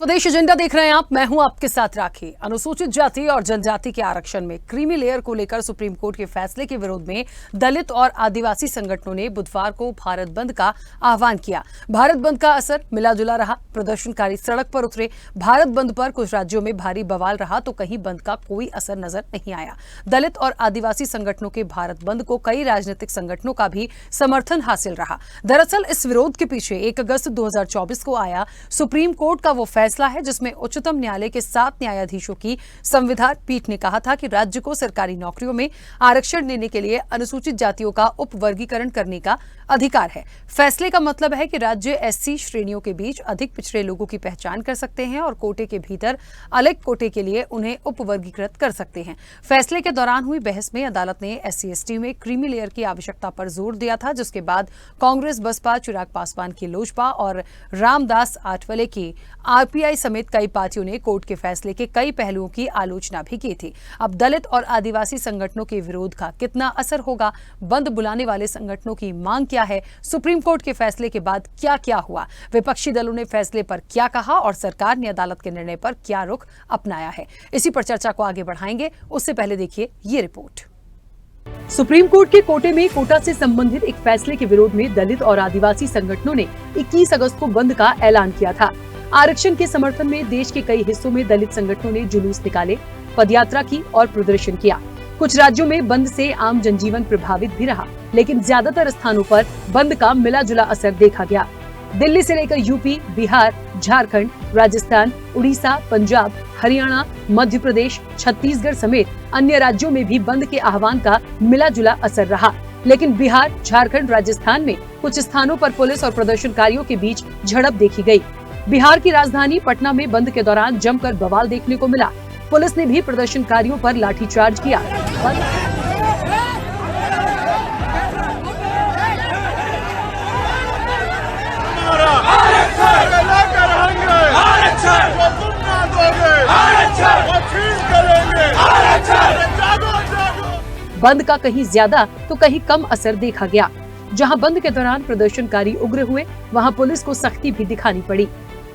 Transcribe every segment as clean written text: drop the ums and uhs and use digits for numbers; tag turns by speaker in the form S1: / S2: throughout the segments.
S1: स्वदेश एजेंडा देख रहे हैं आप। मैं हूं आपके साथ राखी। अनुसूचित जाति और जनजाति के आरक्षण में क्रीमी लेयर को लेकर सुप्रीम कोर्ट के फैसले के विरोध में दलित और आदिवासी संगठनों ने बुधवार को भारत बंद का आह्वान किया। भारत बंद का असर मिला जुला रहा। प्रदर्शनकारी सड़क पर उतरे। भारत बंद पर कुछ राज्यों में भारी बवाल रहा तो कहीं बंद का कोई असर नजर नहीं आया। दलित और आदिवासी संगठनों के भारत बंद को कई राजनीतिक संगठनों का भी समर्थन हासिल रहा। दरअसल इस विरोध के पीछे 1 अगस्त 2024 को आया सुप्रीम कोर्ट का वो फैसला है जिसमें उच्चतम न्यायालय के 7 न्यायाधीशों की संविधान पीठ ने कहा था कि राज्य को सरकारी नौकरियों में आरक्षण देने के लिए अनुसूचित जातियों का उपवर्गीकरण करने का अधिकार है। फैसले का मतलब है कि राज्य एससी श्रेणियों के बीच अधिक पिछड़े लोगों की पहचान कर सकते हैं और कोटे के भीतर अलग कोटे के लिए उन्हें उपवर्गीकृत कर सकते हैं। फैसले के दौरान हुई बहस में अदालत ने SC/ST में क्रीमी लेयर की आवश्यकता पर जोर दिया था, जिसके बाद कांग्रेस, बसपा, चिराग पासवान की लोजपा और रामदास आठवले की RPI समेत कई पार्टियों ने कोर्ट के फैसले के कई पहलुओं की आलोचना भी की थी। अब दलित और आदिवासी संगठनों के विरोध का कितना असर होगा? बंद बुलाने वाले संगठनों की मांग क्या है? सुप्रीम कोर्ट के फैसले के बाद क्या क्या हुआ? विपक्षी दलों ने फैसले पर क्या कहा और सरकार ने अदालत के निर्णय पर क्या रुख अपनाया है? इसी पर चर्चा को आगे बढ़ाएंगे। उससे पहले देखिए ये रिपोर्ट। सुप्रीम कोर्ट के कोटे में कोटा से संबंधित एक फैसले के विरोध में दलित और आदिवासी संगठनों ने 21 अगस्त को बंद का ऐलान किया था। आरक्षण के समर्थन में देश के कई हिस्सों में दलित संगठनों ने जुलूस निकाले, पदयात्रा की और प्रदर्शन किया। कुछ राज्यों में बंद से आम जनजीवन प्रभावित भी रहा, लेकिन ज्यादातर स्थानों पर बंद का मिला जुला असर देखा गया। दिल्ली से लेकर यूपी, बिहार, झारखंड, राजस्थान, उड़ीसा, पंजाब, हरियाणा, मध्य प्रदेश, छत्तीसगढ़ समेत अन्य राज्यों में भी बंद के आह्वान का मिला जुला असर रहा। लेकिन बिहार, झारखंड, राजस्थान में कुछ स्थानों पर पुलिस और प्रदर्शनकारियों के बीच झड़प देखी गई। बिहार की राजधानी पटना में बंद के दौरान जमकर बवाल देखने को मिला। पुलिस ने भी प्रदर्शनकारियों पर लाठीचार्ज किया। बंद का कहीं ज्यादा तो कहीं कम असर देखा गया। जहां बंद के दौरान प्रदर्शनकारी उग्र हुए, वहां पुलिस को सख्ती भी दिखानी पड़ी।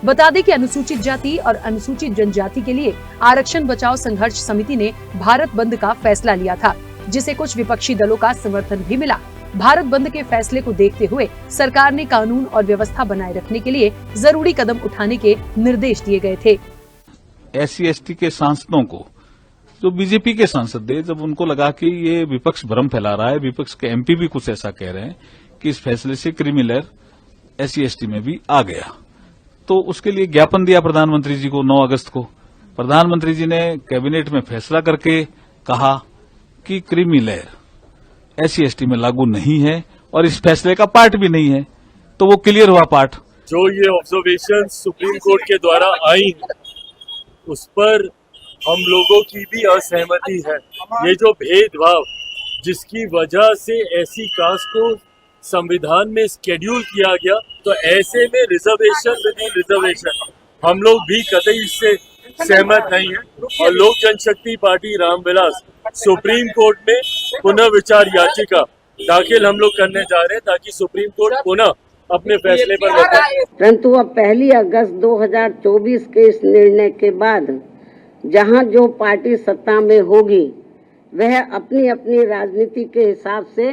S1: बता दें कि अनुसूचित जाति और अनुसूचित जनजाति के लिए आरक्षण बचाओ संघर्ष समिति ने भारत बंद का फैसला लिया था, जिसे कुछ विपक्षी दलों का समर्थन भी मिला। भारत बंद के फैसले को देखते हुए सरकार ने कानून और व्यवस्था बनाए रखने के लिए जरूरी कदम उठाने के निर्देश दिए गए थे।
S2: SC/ST के सांसदों को, जो बीजेपी के सांसद थे, जब उनको लगा कि ये विपक्ष भ्रम फैला रहा है, विपक्ष के MP भी कुछ ऐसा कह रहे हैं कि इस फैसले से क्रीमी लेयर SC/ST में भी आ गया, तो उसके लिए ज्ञापन दिया प्रधानमंत्री जी को 9 अगस्त को। प्रधानमंत्री जी ने कैबिनेट में फैसला करके कहा कि क्रीमी लेयर SC/ST में लागू नहीं है और इस फैसले का पार्ट भी नहीं है, तो वो क्लियर हुआ पार्ट।
S3: जो ये ऑब्जर्वेशन सुप्रीम कोर्ट के द्वारा आई है, उस पर हम लोगों की भी असहमति है। ये जो भेदभाव जिसकी वजह से ऐसी कास्ट को संविधान में स्केड्यूल किया गया, तो ऐसे में रिजर्वेशन विद इन रिजर्वेशन हम लोग भी कतई इससे सहमत नहीं है। और लोक जनशक्ति पार्टी रामविलास सुप्रीम कोर्ट में पुनः विचार याचिका दाखिल हम लोग करने जा रहे हैं, ताकि सुप्रीम कोर्ट पुनः अपने फैसले पर बताए।
S4: परंतु अब 1 अगस्त 2024 के इस निर्णय के बाद जहां जो पार्टी सत्ता में होगी, वह अपनी अपनी राजनीति के हिसाब से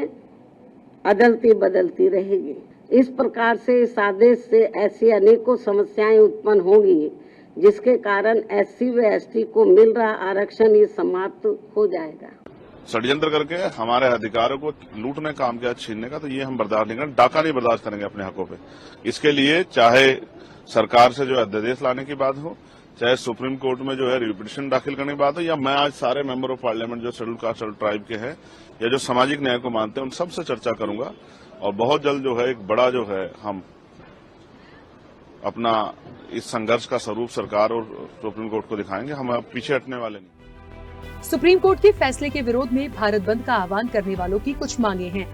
S4: अदलती बदलती रहेगी। इस प्रकार से इस आदेश से ऐसी अनेकों समस्याएं उत्पन्न होंगी, जिसके कारण SC व ST को मिल रहा आरक्षण ये समाप्त हो जाएगा।
S5: षड्यंत्र करके हमारे अधिकारों को लूटने का काम किया, छीनने का, तो ये हम बर्दाश्त नहीं करेंगे। डाका नहीं बर्दाश्त करेंगे अपने हकों पे। इसके लिए चाहे सरकार से जो अध्यादेश लाने की बात हो, चाहे सुप्रीम कोर्ट में जो है रिपिटिशन दाखिल करने की बात हो, या मैं आज सारे मेंबर ऑफ पार्लियामेंट जो शेड्यूल कास्ट शेड्यूल ट्राइब के हैं या जो सामाजिक न्याय को मानते हैं, उन सबसे चर्चा करूंगा और बहुत जल्द जो है एक बड़ा जो है हम अपना इस संघर्ष का स्वरूप सरकार और सुप्रीम कोर्ट को दिखाएंगे। हम अब पीछे हटने वाले नहीं।
S1: सुप्रीम कोर्ट के फैसले के विरोध में भारत बंद का आह्वान करने वालों की कुछ मांगे हैं।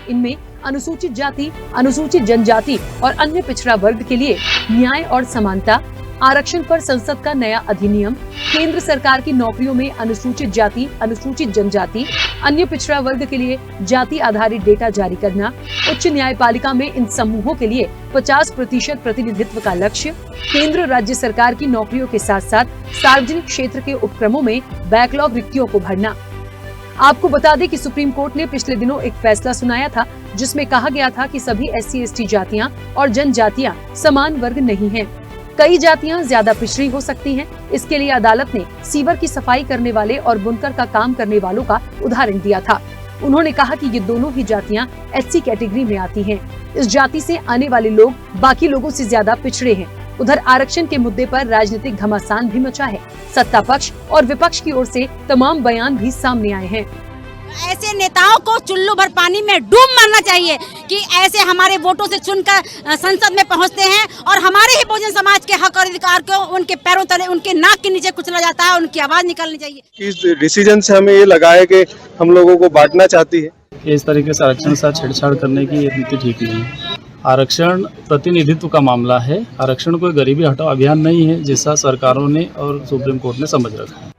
S1: इनमें अनुसूचित जाति, अनुसूचित जनजाति और अन्य पिछड़ा वर्ग के लिए न्याय और समानता, आरक्षण पर संसद का नया अधिनियम, केंद्र सरकार की नौकरियों में अनुसूचित जाति, अनुसूचित जनजाति, अन्य पिछड़ा वर्ग के लिए जाति आधारित डेटा जारी करना, उच्च न्यायपालिका में इन समूहों के लिए 50% प्रतिनिधित्व का लक्ष्य, केंद्र राज्य सरकार की नौकरियों के साथ साथ सार्वजनिक क्षेत्र के उपक्रमों में बैकलॉग रिक्तियों को भरना। आपको बता दें कि सुप्रीम कोर्ट ने पिछले दिनों एक फैसला सुनाया था जिसमें कहा गया था कि सभी SC/ST जातियां और जनजातियां समान वर्ग नहीं हैं। कई जातियां ज्यादा पिछड़ी हो सकती हैं। इसके लिए अदालत ने सीवर की सफाई करने वाले और बुनकर का काम करने वालों का उदाहरण दिया था। उन्होंने कहा कि ये दोनों ही जातियां SC कैटेगरी में आती हैं। इस जाति से आने वाले लोग बाकी लोगों से ज्यादा पिछड़े हैं। उधर आरक्षण के मुद्दे पर राजनीतिक घमासान भी मचा है। सत्ता पक्ष और विपक्ष की ओर से तमाम बयान भी सामने आए हैं।
S6: ऐसे नेताओं को चुल्लू भर पानी में डूब मरना चाहिए कि ऐसे हमारे वोटों से चुनकर संसद में पहुंचते हैं और हमारे ही बहुजन समाज के हक और अधिकार को उनके पैरों तले, उनके नाक के नीचे कुचला जाता है। उनकी आवाज निकालनी चाहिए।
S7: इस डिसीजन से हमें ये लगा है कि हम लोगों को बांटना चाहती है।
S8: इस तरीके से आरक्षण के साथ छेड़छाड़ करने की ये नीति ठीक नहीं है। आरक्षण प्रतिनिधित्व का मामला है। आरक्षण कोई गरीबी हटाओ अभियान नहीं है, जिसका सरकारों ने और सुप्रीम कोर्ट ने समझ रखा है।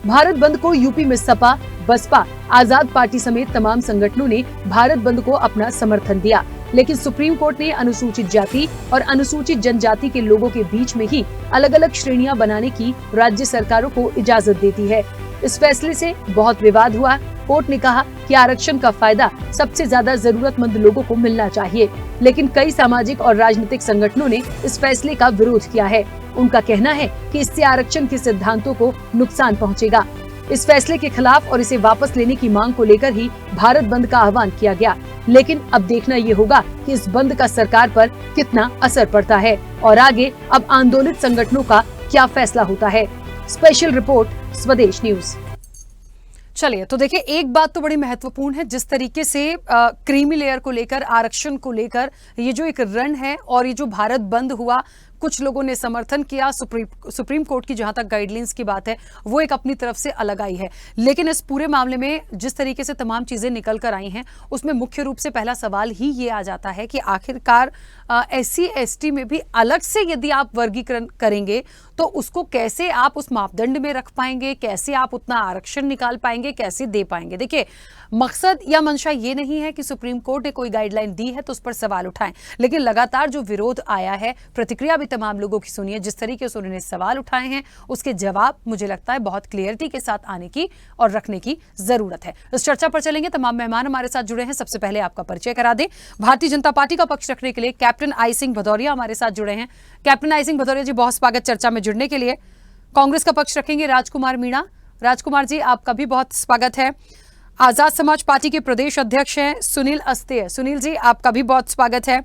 S1: भारत बंद को यूपी में सपा, बसपा, आजाद पार्टी समेत तमाम संगठनों ने भारत बंद को अपना समर्थन दिया, लेकिन सुप्रीम कोर्ट ने अनुसूचित जाति और अनुसूचित जनजाति के लोगों के बीच में ही अलग अलग श्रेणियां बनाने की राज्य सरकारों को इजाजत देती है। इस फैसले से बहुत विवाद हुआ। कोर्ट ने कहा कि आरक्षण का फायदा सबसे ज्यादा जरूरतमंद लोगों को मिलना चाहिए, लेकिन कई सामाजिक और राजनीतिक संगठनों ने इस फैसले का विरोध किया है। उनका कहना है कि इससे आरक्षण के सिद्धांतों को नुकसान पहुंचेगा। इस फैसले के खिलाफ और इसे वापस लेने की मांग को लेकर ही भारत बंद का आह्वान किया गया, लेकिन अब देखना ये होगा कि इस बंद का सरकार पर कितना असर पड़ता है और आगे अब आंदोलित संगठनों का क्या फैसला होता है। स्पेशल रिपोर्ट, स्वदेश न्यूज। चलिए, तो देखिए, एक बात तो बड़ी महत्वपूर्ण है, जिस तरीके से क्रीमी लेयर को लेकर, आरक्षण को लेकर ये जो एक रण है और ये जो भारत बंद हुआ, कुछ लोगों ने समर्थन किया। सुप्रीम कोर्ट की जहां तक गाइडलाइंस की बात है वो एक अपनी तरफ से अलग आई है, लेकिन इस पूरे मामले में जिस तरीके से तमाम चीजें निकल कर आई हैं उसमें मुख्य रूप से पहला सवाल ही ये आ जाता है कि आखिरकार SC/ST में भी अलग से यदि आप वर्गीकरण करेंगे तो उसको कैसे आप उस मापदंड में रख पाएंगे, कैसे आप उतना आरक्षण निकाल पाएंगे, कैसे दे पाएंगे। देखिए, मकसद या मंशा ये नहीं है कि सुप्रीम कोर्ट ने कोई गाइडलाइन दी है तो उस पर सवाल उठाएं, लेकिन लगातार जो विरोध आया है, प्रतिक्रिया भी तमाम लोगों की सुनिए, जिस तरीके से उन्होंने सवाल उठाए हैं उसके जवाब मुझे लगता है बहुत क्लियरिटी के साथ आने की और रखने की जरूरत है। इस चर्चा पर चलेंगे। तमाम मेहमान हमारे साथ जुड़े हैं। सबसे पहले आपका परिचय करा दें। भारतीय जनता पार्टी का पक्ष रखने के लिए कैप्टन आई सिंह भदौरिया हमारे साथ जुड़े हैं। कैप्टन आई सिंह भदौरिया जी, बहुत स्वागत चर्चा में जुड़ने के लिए। कांग्रेस का पक्ष रखेंगे राजकुमार मीणा। राजकुमार जी, आपका भी बहुत स्वागत है। आजाद समाज पार्टी के प्रदेश अध्यक्ष हैं सुनील अस्तेय। सुनील जी, आपका भी बहुत स्वागत है।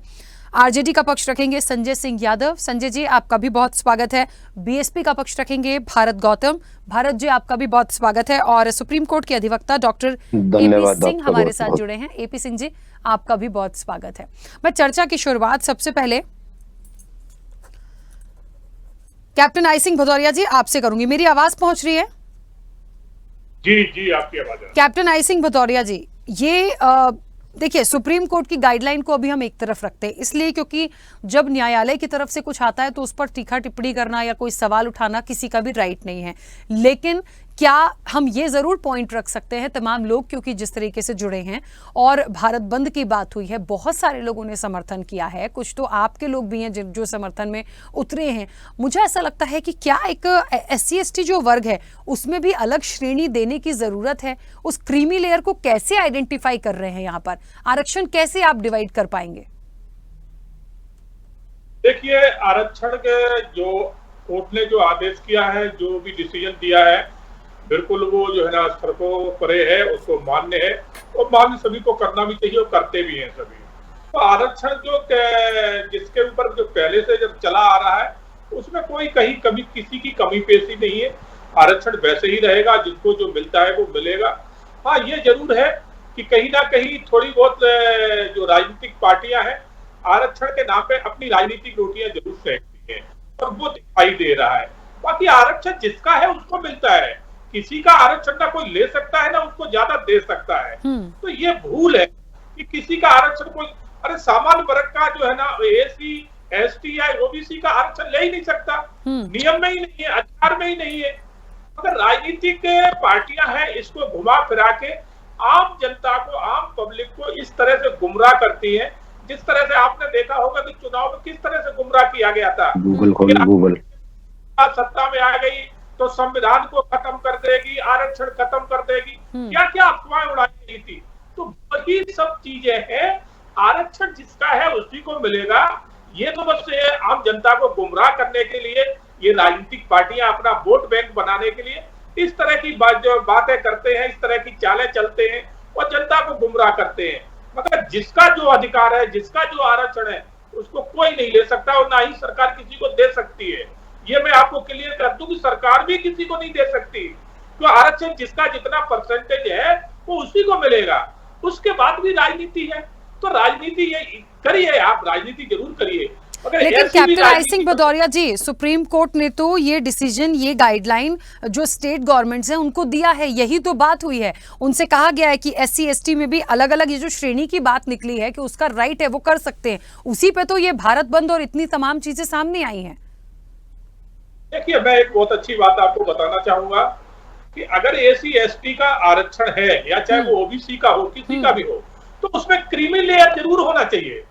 S1: आरजेडी का पक्ष रखेंगे संजय सिंह यादव। संजय जी, आपका भी बहुत स्वागत है। बीएसपी का पक्ष रखेंगे भारत गौतम। भारत जी, आपका भी बहुत स्वागत है। और सुप्रीम कोर्ट के अधिवक्ता डॉक्टर एपी सिंह हमारे साथ जुड़े हैं। एपी सिंह जी, आपका भी बहुत स्वागत है। मैं चर्चा की शुरुआत सबसे पहले कैप्टन आई सिंह भदौरिया जी आपसे करूंगी। मेरी आवाज पहुंच रही है?
S9: जी, आपकी आवाज है।
S1: कैप्टन आई सिंह भदौरिया जी, ये देखिए, सुप्रीम कोर्ट की गाइडलाइन को अभी हम एक तरफ रखते हैं, इसलिए क्योंकि जब न्यायालय की तरफ से कुछ आता है तो उस पर तीखा टिप्पणी करना या कोई सवाल उठाना किसी का भी राइट नहीं है। लेकिन क्या हम ये जरूर पॉइंट रख सकते हैं, तमाम लोग क्योंकि जिस तरीके से जुड़े हैं और भारत बंद की बात हुई है, बहुत सारे लोगों ने समर्थन किया है, कुछ तो आपके लोग भी हैं जो समर्थन में उतरे हैं। मुझे ऐसा लगता है कि क्या एक SC/ST जो वर्ग है उसमें भी अलग श्रेणी देने की जरूरत है। उस क्रीमी लेयर को कैसे आइडेंटिफाई कर रहे हैं, यहाँ पर आरक्षण कैसे आप डिवाइड कर पाएंगे?
S9: देखिए, आरक्षण के जो कोर्ट ने जो आदेश किया है, जो भी डिसीजन दिया है, बिल्कुल वो जो है ना स्तर को परे है, उसको मान्य है और मान्य सभी को करना भी चाहिए और करते भी हैं सभी। तो आरक्षण जो जिसके ऊपर जो पहले से जब चला आ रहा है उसमें कोई कहीं कभी किसी की कमी पेशी नहीं है। आरक्षण वैसे ही रहेगा, जिसको जो मिलता है वो मिलेगा। हाँ, ये जरूर है कि कहीं ना कहीं थोड़ी बहुत जो राजनीतिक पार्टियां हैं आरक्षण के नाम पे अपनी राजनीतिक रोटियां जरूर सेकती हैं और वो दिखाई दे रहा है। बाकी आरक्षण जिसका है उसको मिलता है, किसी का आरक्षण ना कोई ले सकता है ना उसको ज्यादा दे सकता है। तो ये भूल है कि किसी का आरक्षण कोई, अरे सामान्य वर्ग का जो है ना SC एसटी या ओबीसी का आरक्षण ले ही नहीं सकता, नियम में ही नहीं है, अधिकार में ही नहीं है। अगर राजनीतिक पार्टियां हैं इसको घुमा फिरा के आम जनता को, आम पब्लिक को इस तरह से गुमराह करती हैं, जिस तरह से आपने देखा होगा कि चुनाव में किस तरह से गुमराह किया गया था। गूगल सत्ता में आ गई तो संविधान को खत्म कर देगी, आरक्षण खत्म कर देगी, क्या क्या अफवाहें उड़ाई गई थी। तो वही सब चीजें हैं, आरक्षण जिसका है उसी को मिलेगा। ये तो बस आम जनता को गुमराह करने के लिए ये राजनीतिक पार्टियां अपना वोट बैंक बनाने के लिए इस तरह की बातें करते हैं, इस तरह की चालें चलते हैं और जनता को गुमराह करते हैं। मगर जिसका जो अधिकार है, जिसका जो आरक्षण है, उसको कोई नहीं ले सकता और ना ही सरकार किसी को दे सकती है। ये मैं आपको क्लियर कर दूं कि सरकार भी किसी को नहीं दे सकती। तो आरक्षण जिसका जितना परसेंटेज है वो उसी को मिलेगा। उसके बाद भी राजनीति है, तो राजनीति ये करिए, आप राजनीति जरूर करिए।
S1: लेकिन कैप्टन आई सिंह भदौरिया जी, सुप्रीम कोर्ट ने तो ये डिसीजन, ये गाइडलाइन जो स्टेट गवर्नमेंट्स हैं उनको दिया है, यही तो बात हुई है। उनसे कहा गया है कि SC ST में भी अलग अलग ये जो श्रेणी की बात निकली है कि उसका राइट है वो कर सकते हैं, उसी पे तो ये भारत बंद और इतनी तमाम चीजें सामने आई हैं।
S9: देखिए, मैं एक बहुत अच्छी बात आपको बताना चाहूंगा कि अगर SC ST का आरक्षण है या चाहे वो OBC का हो, किसी का भी हो, तो उसमें क्रीमी लेयर जरूर होना चाहिए।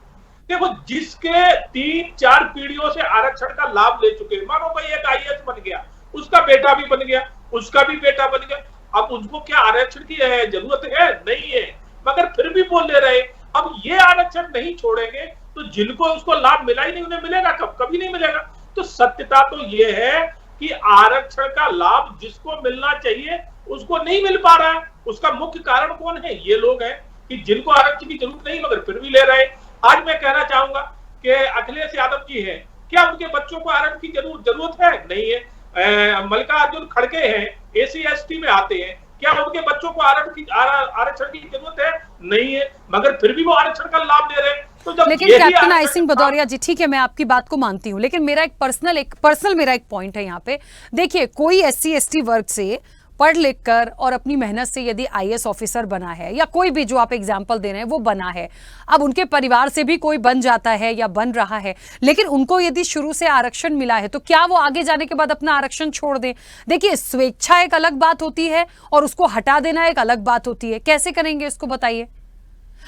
S9: देखो, जिसके 3-4 पीढ़ियों से आरक्षण का लाभ ले चुके, मानो भाई एक IAS बन गया, उसका बेटा भी बन गया, उसका भी बेटा बन गया, अब उनको क्या आरक्षण की जरूरत है? नहीं है, मगर फिर भी बोल ले रहे। अब ये आरक्षण नहीं छोड़ेंगे तो जिनको उसको लाभ मिला ही नहीं, उन्हें मिलेगा कब? कभी नहीं मिलेगा। तो सत्यता तो ये है कि आरक्षण का लाभ जिसको मिलना चाहिए उसको नहीं मिल पा रहा है। उसका मुख्य कारण कौन है? ये लोग हैं कि जिनको आरक्षण की जरूरत नहीं मगर फिर भी ले रहे। आज मैं कहना चाहूंगा कि अखिलेश यादव जी हैं, क्या उनके बच्चों को आरक्षण की जरूरत है? नहीं है। मल्लिकार्जुन खड़गे हैं, SC ST में आते हैं, क्या उनके बच्चों को आरक्षण की जरूरत है? नहीं है, मगर फिर भी वो आरक्षण का लाभ ले रहे हैं। तो जब
S1: लेकिन कैप्टन आई सिंह भदौरिया जी, ठीक है, मैं आपकी बात को मानती हूँ, लेकिन मेरा एक पर्सनल मेरा एक पॉइंट है यहाँ पे। देखिए, कोई SC ST वर्ग से पढ़ लिख कर और अपनी मेहनत से यदि IAS ऑफिसर बना है या कोई भी जो आप एग्जाम्पल दे रहे हैं वो बना है, अब उनके परिवार से भी कोई बन जाता है या बन रहा है, लेकिन उनको यदि शुरू से आरक्षण मिला है तो क्या वो आगे जाने के बाद अपना आरक्षण छोड़ दें? देखिए, स्वेच्छा एक अलग बात होती है और उसको हटा देना एक अलग बात होती है। कैसे करेंगे इसको बताइए?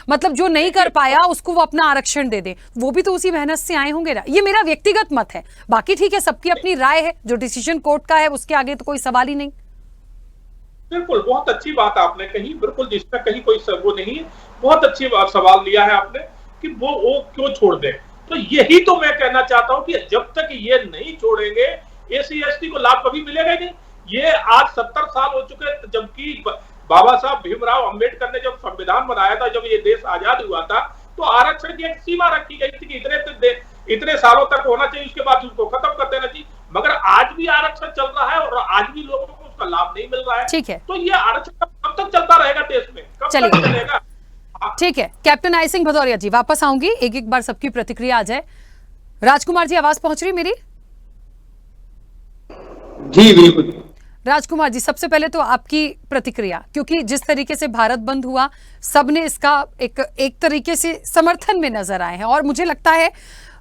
S1: मतलब जो नहीं कर पाया उसको वो अपना आरक्षण दे दे, वो भी तो उसी मेहनत से आए होंगे ना। ये मेरा व्यक्तिगत मत है, बाकी ठीक है, सबकी अपनी राय है, जो डिसीजन कोर्ट का है उसके आगे तो कोई सवाल ही नहीं।
S9: बिल्कुल, बहुत अच्छी बात आपने कही, बिल्कुल, जिसमें कहीं कोई वो नहीं है। बहुत अच्छी सवाल लिया है आपने कि वो क्यों छोड़ दे। तो यही तो मैं कहना चाहता हूं कि जब तक ये नहीं छोड़ेंगे SC ST को लाभ कभी मिलेगा ही नहीं। ये आज 70 साल हो चुके, जबकि बाबा साहब भीमराव अंबेडकर ने जब संविधान बनाया था, जब ये देश आजाद हुआ था, तो आरक्षण की एक सीमा रखी गई थी कि इतने सालों तक होना चाहिए, उसके बाद उसको खत्म कर देना चाहिए। मगर आज भी आरक्षण चल रहा है और आज भी लोगों को उसका लाभ नहीं मिल रहा है।
S1: ठीक है,
S9: तो ये आरक्षण कब तक चलता रहेगा देश में? कब तक चलेगा?
S1: ठीक है, कैप्टन आई सिंह भदौरिया जी, वापस आऊंगी, एक बार सबकी प्रतिक्रिया आ जाए। राजकुमार जी, आवाज पहुंच रही मेरी?
S10: जी बिल्कुल।
S1: राजकुमार जी, सबसे पहले तो आपकी प्रतिक्रिया, क्योंकि जिस तरीके से भारत बंद हुआ, सबने इसका एक तरीके से समर्थन में नजर आए हैं और मुझे लगता है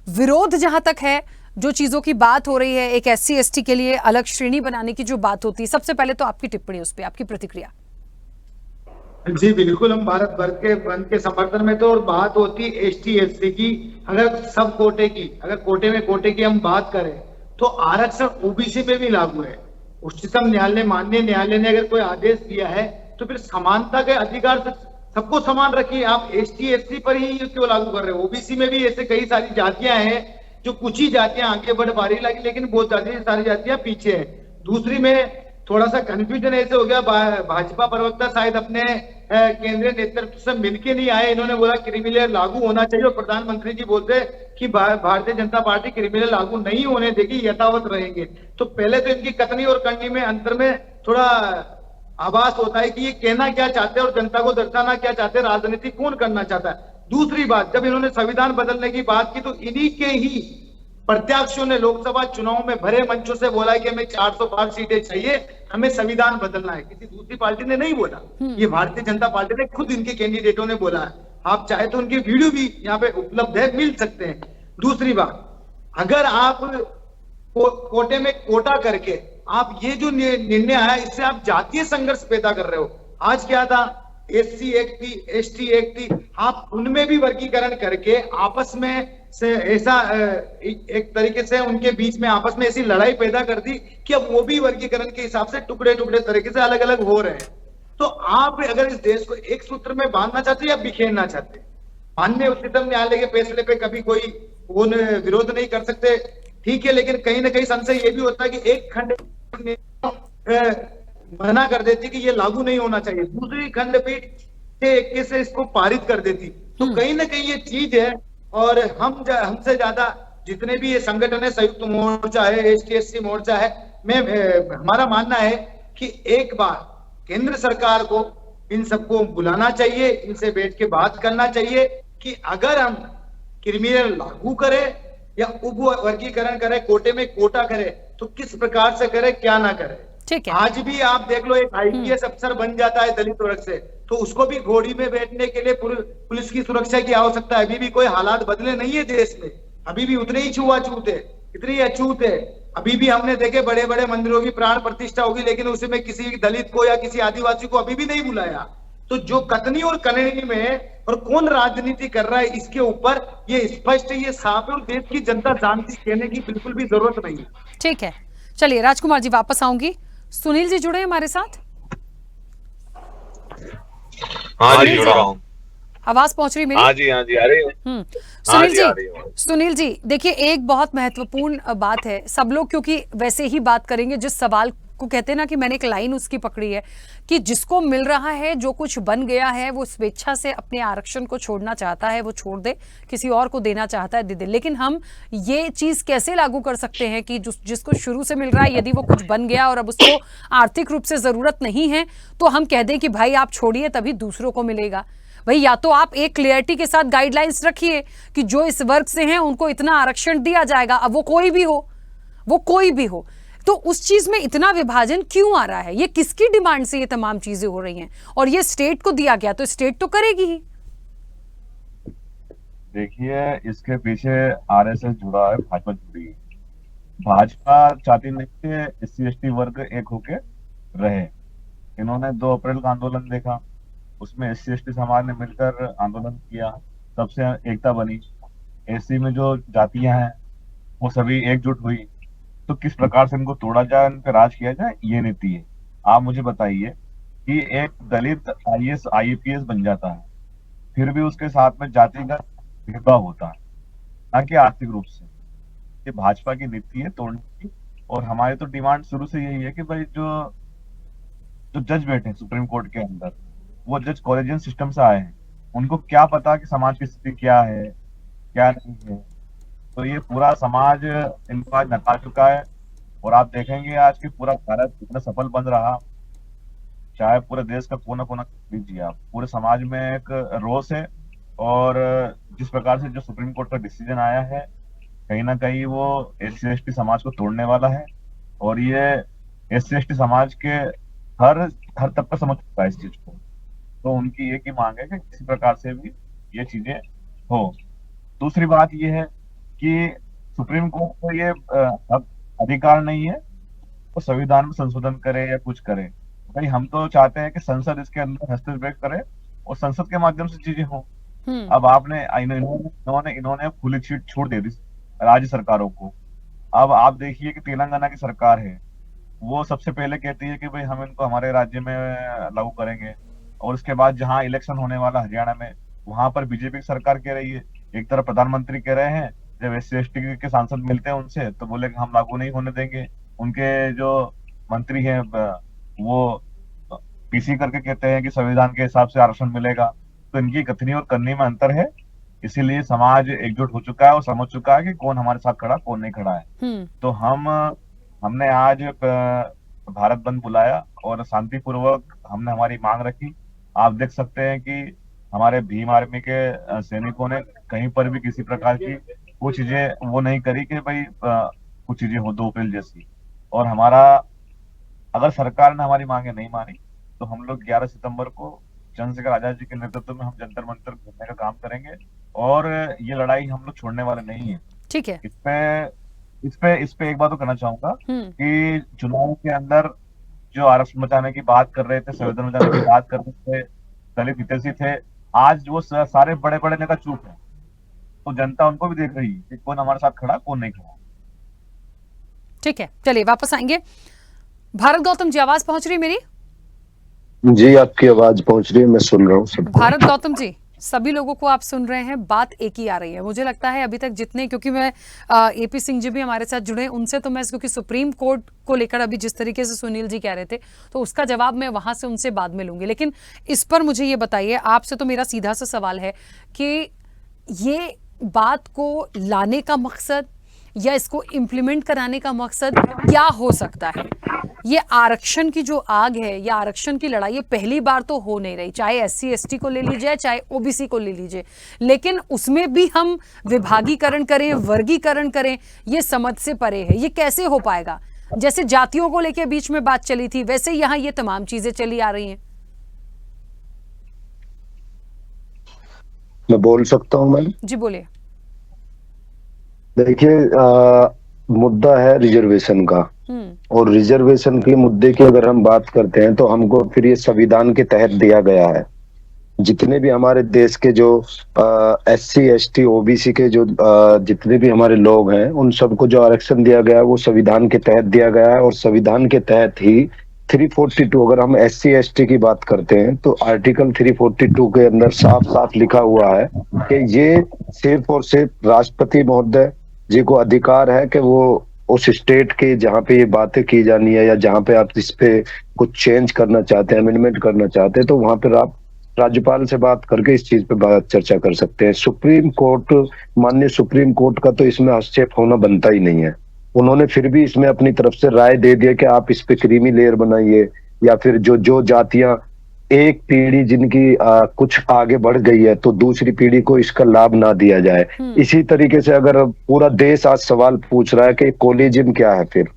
S1: विरोध जहां तक है, जो चीजों की बात हो रही है, एक SC ST के लिए अलग श्रेणी बनाने की जो बात होती है, सबसे पहले तो आपकी टिप्पणी उस पर, आपकी प्रतिक्रिया।
S10: जी बिल्कुल, हम भारत भर के बंद के समर्थन में तो, और बात होती ST SC की, अगर सब कोटे की, अगर कोटे की हम बात करें तो आरक्षण OBC पे भी लागू है। उच्चतम न्यायालय, माननीय न्यायालय ने अगर कोई आदेश दिया है तो फिर समानता के अधिकार से सबको समान रखिए। आप ST SC पर ही क्यों लागू कर रहे हो? OBC में भी ऐसे कई सारी जातियां हैं जो कुछ ही जातियां आगे बढ़ पा रही लगी, लेकिन बहुत सारी जातियां पीछे हैं। दूसरी में थोड़ा सा कंफ्यूजन ऐसे हो गया, भाजपा प्रवक्ता शायद अपने केंद्रीय नेतृत्व से मिलके नहीं आए। इन्होंने बोला क्रिमिनल लागू होना चाहिए और प्रधानमंत्री जी बोलते कि भारतीय जनता पार्टी क्रिमिनल लागू नहीं होने देगी, यथावत रहेंगे। तो पहले तो इनकी कथनी और करनी में अंतर में थोड़ा आभास होता है कि ये कहना क्या चाहते हैं और जनता को दर्शाना क्या चाहते हैं, राजनीति कौन करना चाहता है। दूसरी बात, जब इन्होंने संविधान बदलने की बात की तो इन्हीं के ही प्रत्याशियों ने लोकसभा चुनाव में भरे मंचों से बोला कि हमें 405 सीटें चाहिए, हमें संविधान बदलना है। किसी दूसरी पार्टी ने नहीं बोला, ये भारतीय जनता पार्टी ने खुद इनके कैंडिडेटों ने बोला है। आप चाहे तो उनके वीडियो भी यहाँ पे उपलब्ध है, मिल सकते हैं। दूसरी बात, अगर आप कोटे में कोटा करके आप ये जो निर्णय आया, इससे आप जातीय संघर्ष पैदा कर रहे हो। आज क्या था, एससी एक थी, एसटी एक थी, आप उनमें भी वर्गीकरण करके आपस में से ऐसा एक तरीके से उनके बीच में आपस में ऐसी लड़ाई पैदा कर दी कि अब वो भी वर्गीकरण के हिसाब से टुकड़े टुकड़े तरीके से अलग अलग हो रहे हैं। तो आप अगर इस देश को एक सूत्र में बांधना चाहते या बिखेरना चाहते, माननीय उच्चतम न्यायालय के फैसले पे कभी कोई वो विरोध नहीं कर सकते, ठीक है, लेकिन कहीं ना कहीं संशय ये भी होता है कि एक खंड मना कर देती कि ये लागू नहीं होना चाहिए, दूसरी खंडपीठ से इसको पारित कर देती। तो कहीं ना कहीं ये चीज है। और हमसे ज्यादा जितने भी ये संगठन है, संयुक्त मोर्चा है, एसटी मोर्चा है, हमारा मानना है कि एक बार केंद्र सरकार को इन सबको बुलाना चाहिए, इनसे बैठ के बात करना चाहिए कि अगर हम क्रिमिनल लागू करें या उप वर्गीकरण करें, कोटे में कोटा करें, तो किस प्रकार से करें, क्या ना करें।
S1: ठीक है।
S10: आज भी आप देख लो, एक आईपीएस अफसर बन जाता है दलित वर्ग से, तो उसको भी घोड़ी में बैठने के लिए पुलिस की सुरक्षा की आवश्यकता है। अभी भी कोई हालात बदले नहीं है देश में, अभी भी उतने ही छुआछूत है, इतनी अछूत है। अभी भी हमने देखे बड़े बड़े मंदिरों की प्राण प्रतिष्ठा होगी, लेकिन उसमें किसी दलित को या किसी आदिवासी को अभी भी नहीं बुलाया। तो जो कतनी और कननी में और कौन राजनीति कर रहा है, इसके ऊपर ये स्पष्ट, ये साफ है और देश की जनता जानती, कहने की बिल्कुल भी जरूरत नहीं है।
S1: ठीक है, चलिए राजकुमार जी वापस आऊंगी। सुनील जी जुड़े हमारे साथ।
S11: हाँ जी, जुड़ा हूँ।
S1: आवाज पहुंच रही मेरी?
S11: हाँ जी आ रही है।
S1: सुनील जी देखिए, एक बहुत महत्वपूर्ण बात है, सब लोग क्योंकि वैसे ही बात करेंगे, जिस सवाल को कहते हैं ना कि मैंने एक लाइन उसकी पकड़ी है कि जिसको मिल रहा है, जो कुछ बन गया है, वो स्वेच्छा से अपने आरक्षण को छोड़ना चाहता है वो छोड़ दे, किसी और को देना चाहता है दे दे। लेकिन हम ये चीज कैसे लागू कर सकते हैं कि जिसको शुरू से मिल रहा है, यदि वो कुछ बन गया और अब उसको आर्थिक रूप से जरूरत नहीं है, तो हम कह दें कि भाई आप छोड़िए, तभी दूसरों को मिलेगा। भाई या तो आप एक क्लियरिटी के साथ गाइडलाइंस रखिए कि जो इस वर्ग से हैं उनको इतना आरक्षण दिया जाएगा, अब वो कोई भी हो। तो उस चीज में इतना विभाजन क्यों आ रहा है? ये किसकी डिमांड से ये तमाम चीजें हो रही हैं? और ये स्टेट को दिया गया तो स्टेट तो करेगी ही।
S11: देखिए, इसके पीछे आरएसएस जुड़ा है, भाजपा जुड़ी है। भाजपा चाहती नहीं कि एससी एसटी वर्ग एक होके रहे। इन्होंने 2 अप्रैल का आंदोलन देखा, उसमें एससी एसटी समाज ने मिलकर आंदोलन किया, सबसे एकता बनी। एससी में जो जातियां हैं वो सभी एकजुट हुई। तो किस प्रकार से इनको तोड़ा जाए, इन पर राज किया जाए, ये नीति है। आप मुझे बताइए कि एक दलित आईएएस आईपीएस बन जाता है, फिर भी उसके साथ में जातिगत भेदभाव होता है, ना कि आर्थिक रूप से। ये भाजपा की नीति है तोड़ने की। और हमारी तो डिमांड शुरू से यही है कि भाई जो जज बैठे हैं सुप्रीम कोर्ट के अंदर, वो जज कॉलेजियन सिस्टम से आए हैं, उनको क्या पता कि समाज की स्थिति क्या है क्या नहीं है। तो ये पूरा समाज इनको आज नकार चुका है। और आप देखेंगे आज की पूरा भारत इतना सफल बन रहा, चाहे पूरे देश का कोना कोना लीजिए आप, पूरे समाज में एक रोष है। और जिस प्रकार से जो सुप्रीम कोर्ट का डिसीजन आया है, कहीं ना कहीं वो एससी एसटी समाज को तोड़ने वाला है। और ये एससी एसटी समाज के हर तबका समझ चुका है इस चीज को। तो उनकी एक ही मांग है कि किसी प्रकार से भी ये चीजें हो। दूसरी बात ये है कि सुप्रीम कोर्ट को ये अधिकार नहीं है वो संविधान में संशोधन करे या कुछ करे। भाई हम तो चाहते हैं कि संसद इसके अंदर हस्तक्षेप करे और संसद के माध्यम से चीजें हो। अब आपने इन्होंने खुली छूट दे दी राज्य सरकारों को। अब आप देखिए कि तेलंगाना की सरकार है, वो सबसे पहले कहती है कि भाई हम इनको हमारे राज्य में लागू करेंगे, और उसके बाद जहां इलेक्शन होने वाला हरियाणा में, वहां पर बीजेपी की सरकार कह रही है। एक तरफ प्रधानमंत्री कह रहे हैं, जब एससी एसटी के सांसद मिलते हैं उनसे तो बोले कि हम लागू नहीं होने देंगे। उनके जो मंत्री हैं वो पीसी करके कहते हैं कि संविधान के हिसाब से आरक्षण मिलेगा। तो इनकी कथनी और करनी में अंतर है। इसीलिए समाज एकजुट हो चुका है और समझ चुका है कि कौन हमारे साथ खड़ा कौन नहीं खड़ा है। तो हमने आज भारत बंद बुलाया और शांतिपूर्वक हमने हमारी मांग रखी। आप देख सकते हैं कि हमारे भीम आर्मी के सैनिकों ने कहीं पर भी किसी प्रकार की कुछ चीजें वो नहीं करी कि भाई कुछ चीजें हो 2 अप्रैल जैसी। और हमारा अगर सरकार ने हमारी मांगे नहीं मानी तो हम लोग 11 सितंबर को चंद्रशेखर आजाद जी के नेतृत्व में हम जंतर मंतर घूमने का काम करेंगे। और ये लड़ाई हम लोग छोड़ने वाले नहीं है।
S1: ठीक है।
S11: इस पे एक बात तो कहना चाहूंगा कि चुनाव के अंदर जो आरक्षण बचाने की बात कर रहे थे, संविधान बचाने की बात कर रहे थे, दलित हितैषी थे, आज वो सारे बड़े बड़े नेता चुप है, तो जनता उनको भी देख रही है कि कौन हमारे साथ खड़ा, कौन नहीं खड़ा।
S1: ठीक है, चलिए वापस आएंगे। भारत गौतम जी, आवाज पहुंच रही है मेरी?
S7: जी, आपकी आवाज पहुंच रही है, मैं सुन रहा हूँ सब।
S1: भारत गौतम जी, सभी लोगों को आप सुन रहे हैं, बात एक ही आ रही है। मुझे लगता है अभी तक जितने, क्योंकि मैं एपी सिंह जी भी हमारे साथ जुड़े, उनसे तो मैं, क्योंकि सुप्रीम कोर्ट को लेकर अभी जिस तरीके से सुनील जी कह रहे थे, तो उसका जवाब मैं वहां से उनसे बाद में लूंगी। लेकिन इस पर मुझे ये बताइए, आपसे तो मेरा सीधा सा सवाल है कि ये बात को लाने का मकसद या इसको इम्प्लीमेंट कराने का मकसद क्या हो सकता है? ये आरक्षण की जो आग है या आरक्षण की लड़ाई, ये पहली बार तो हो नहीं रही, चाहे SC ST को ले लीजिए, चाहे OBC को ले लीजिए, लेकिन उसमें भी हम विभागीकरण करें, वर्गीकरण करें, ये समझ से परे है। ये कैसे हो पाएगा? जैसे जातियों को लेकर बीच में बात चली थी, वैसे यहाँ ये तमाम चीजें चली आ रही हैं।
S7: मैं बोल सकता हूँ मैम?
S1: जी बोलिए।
S7: देखिए, मुद्दा है रिजर्वेशन का, और रिजर्वेशन के मुद्दे की अगर हम बात करते हैं तो हमको फिर ये संविधान के तहत दिया गया है। जितने भी हमारे देश के जो SC ST OBC के जो जितने भी हमारे लोग हैं, उन सबको जो आरक्षण दिया गया है वो संविधान के तहत दिया गया है, और संविधान के तहत ही 342, अगर हम SC ST की बात करते हैं तो आर्टिकल 342 के अंदर साफ साफ लिखा हुआ है कि ये सिर्फ और सिर्फ राष्ट्रपति महोदय जी को अधिकार है कि वो उस स्टेट के जहाँ पे ये बातें की जानी है या जहाँ पे आप इस पे कुछ चेंज करना चाहते हैं, अमेंडमेंट करना चाहते हैं, तो वहां पर आप राज्यपाल से बात करके इस चीज पे बात चर्चा कर सकते हैं। सुप्रीम कोर्ट, माननीय सुप्रीम कोर्ट का तो इसमें हस्तक्षेप होना बनता ही नहीं है। उन्होंने फिर भी इसमें अपनी तरफ से राय दे दिया कि आप इस पे क्रीमी लेयर बनाइए, या फिर जो जातियां एक पीढ़ी जिनकी कुछ आगे बढ़ गई है तो दूसरी पीढ़ी को इसका लाभ ना दिया जाए। इसी तरीके से अगर पूरा देश आज सवाल पूछ रहा है कि कोलिजन क्या है, फिर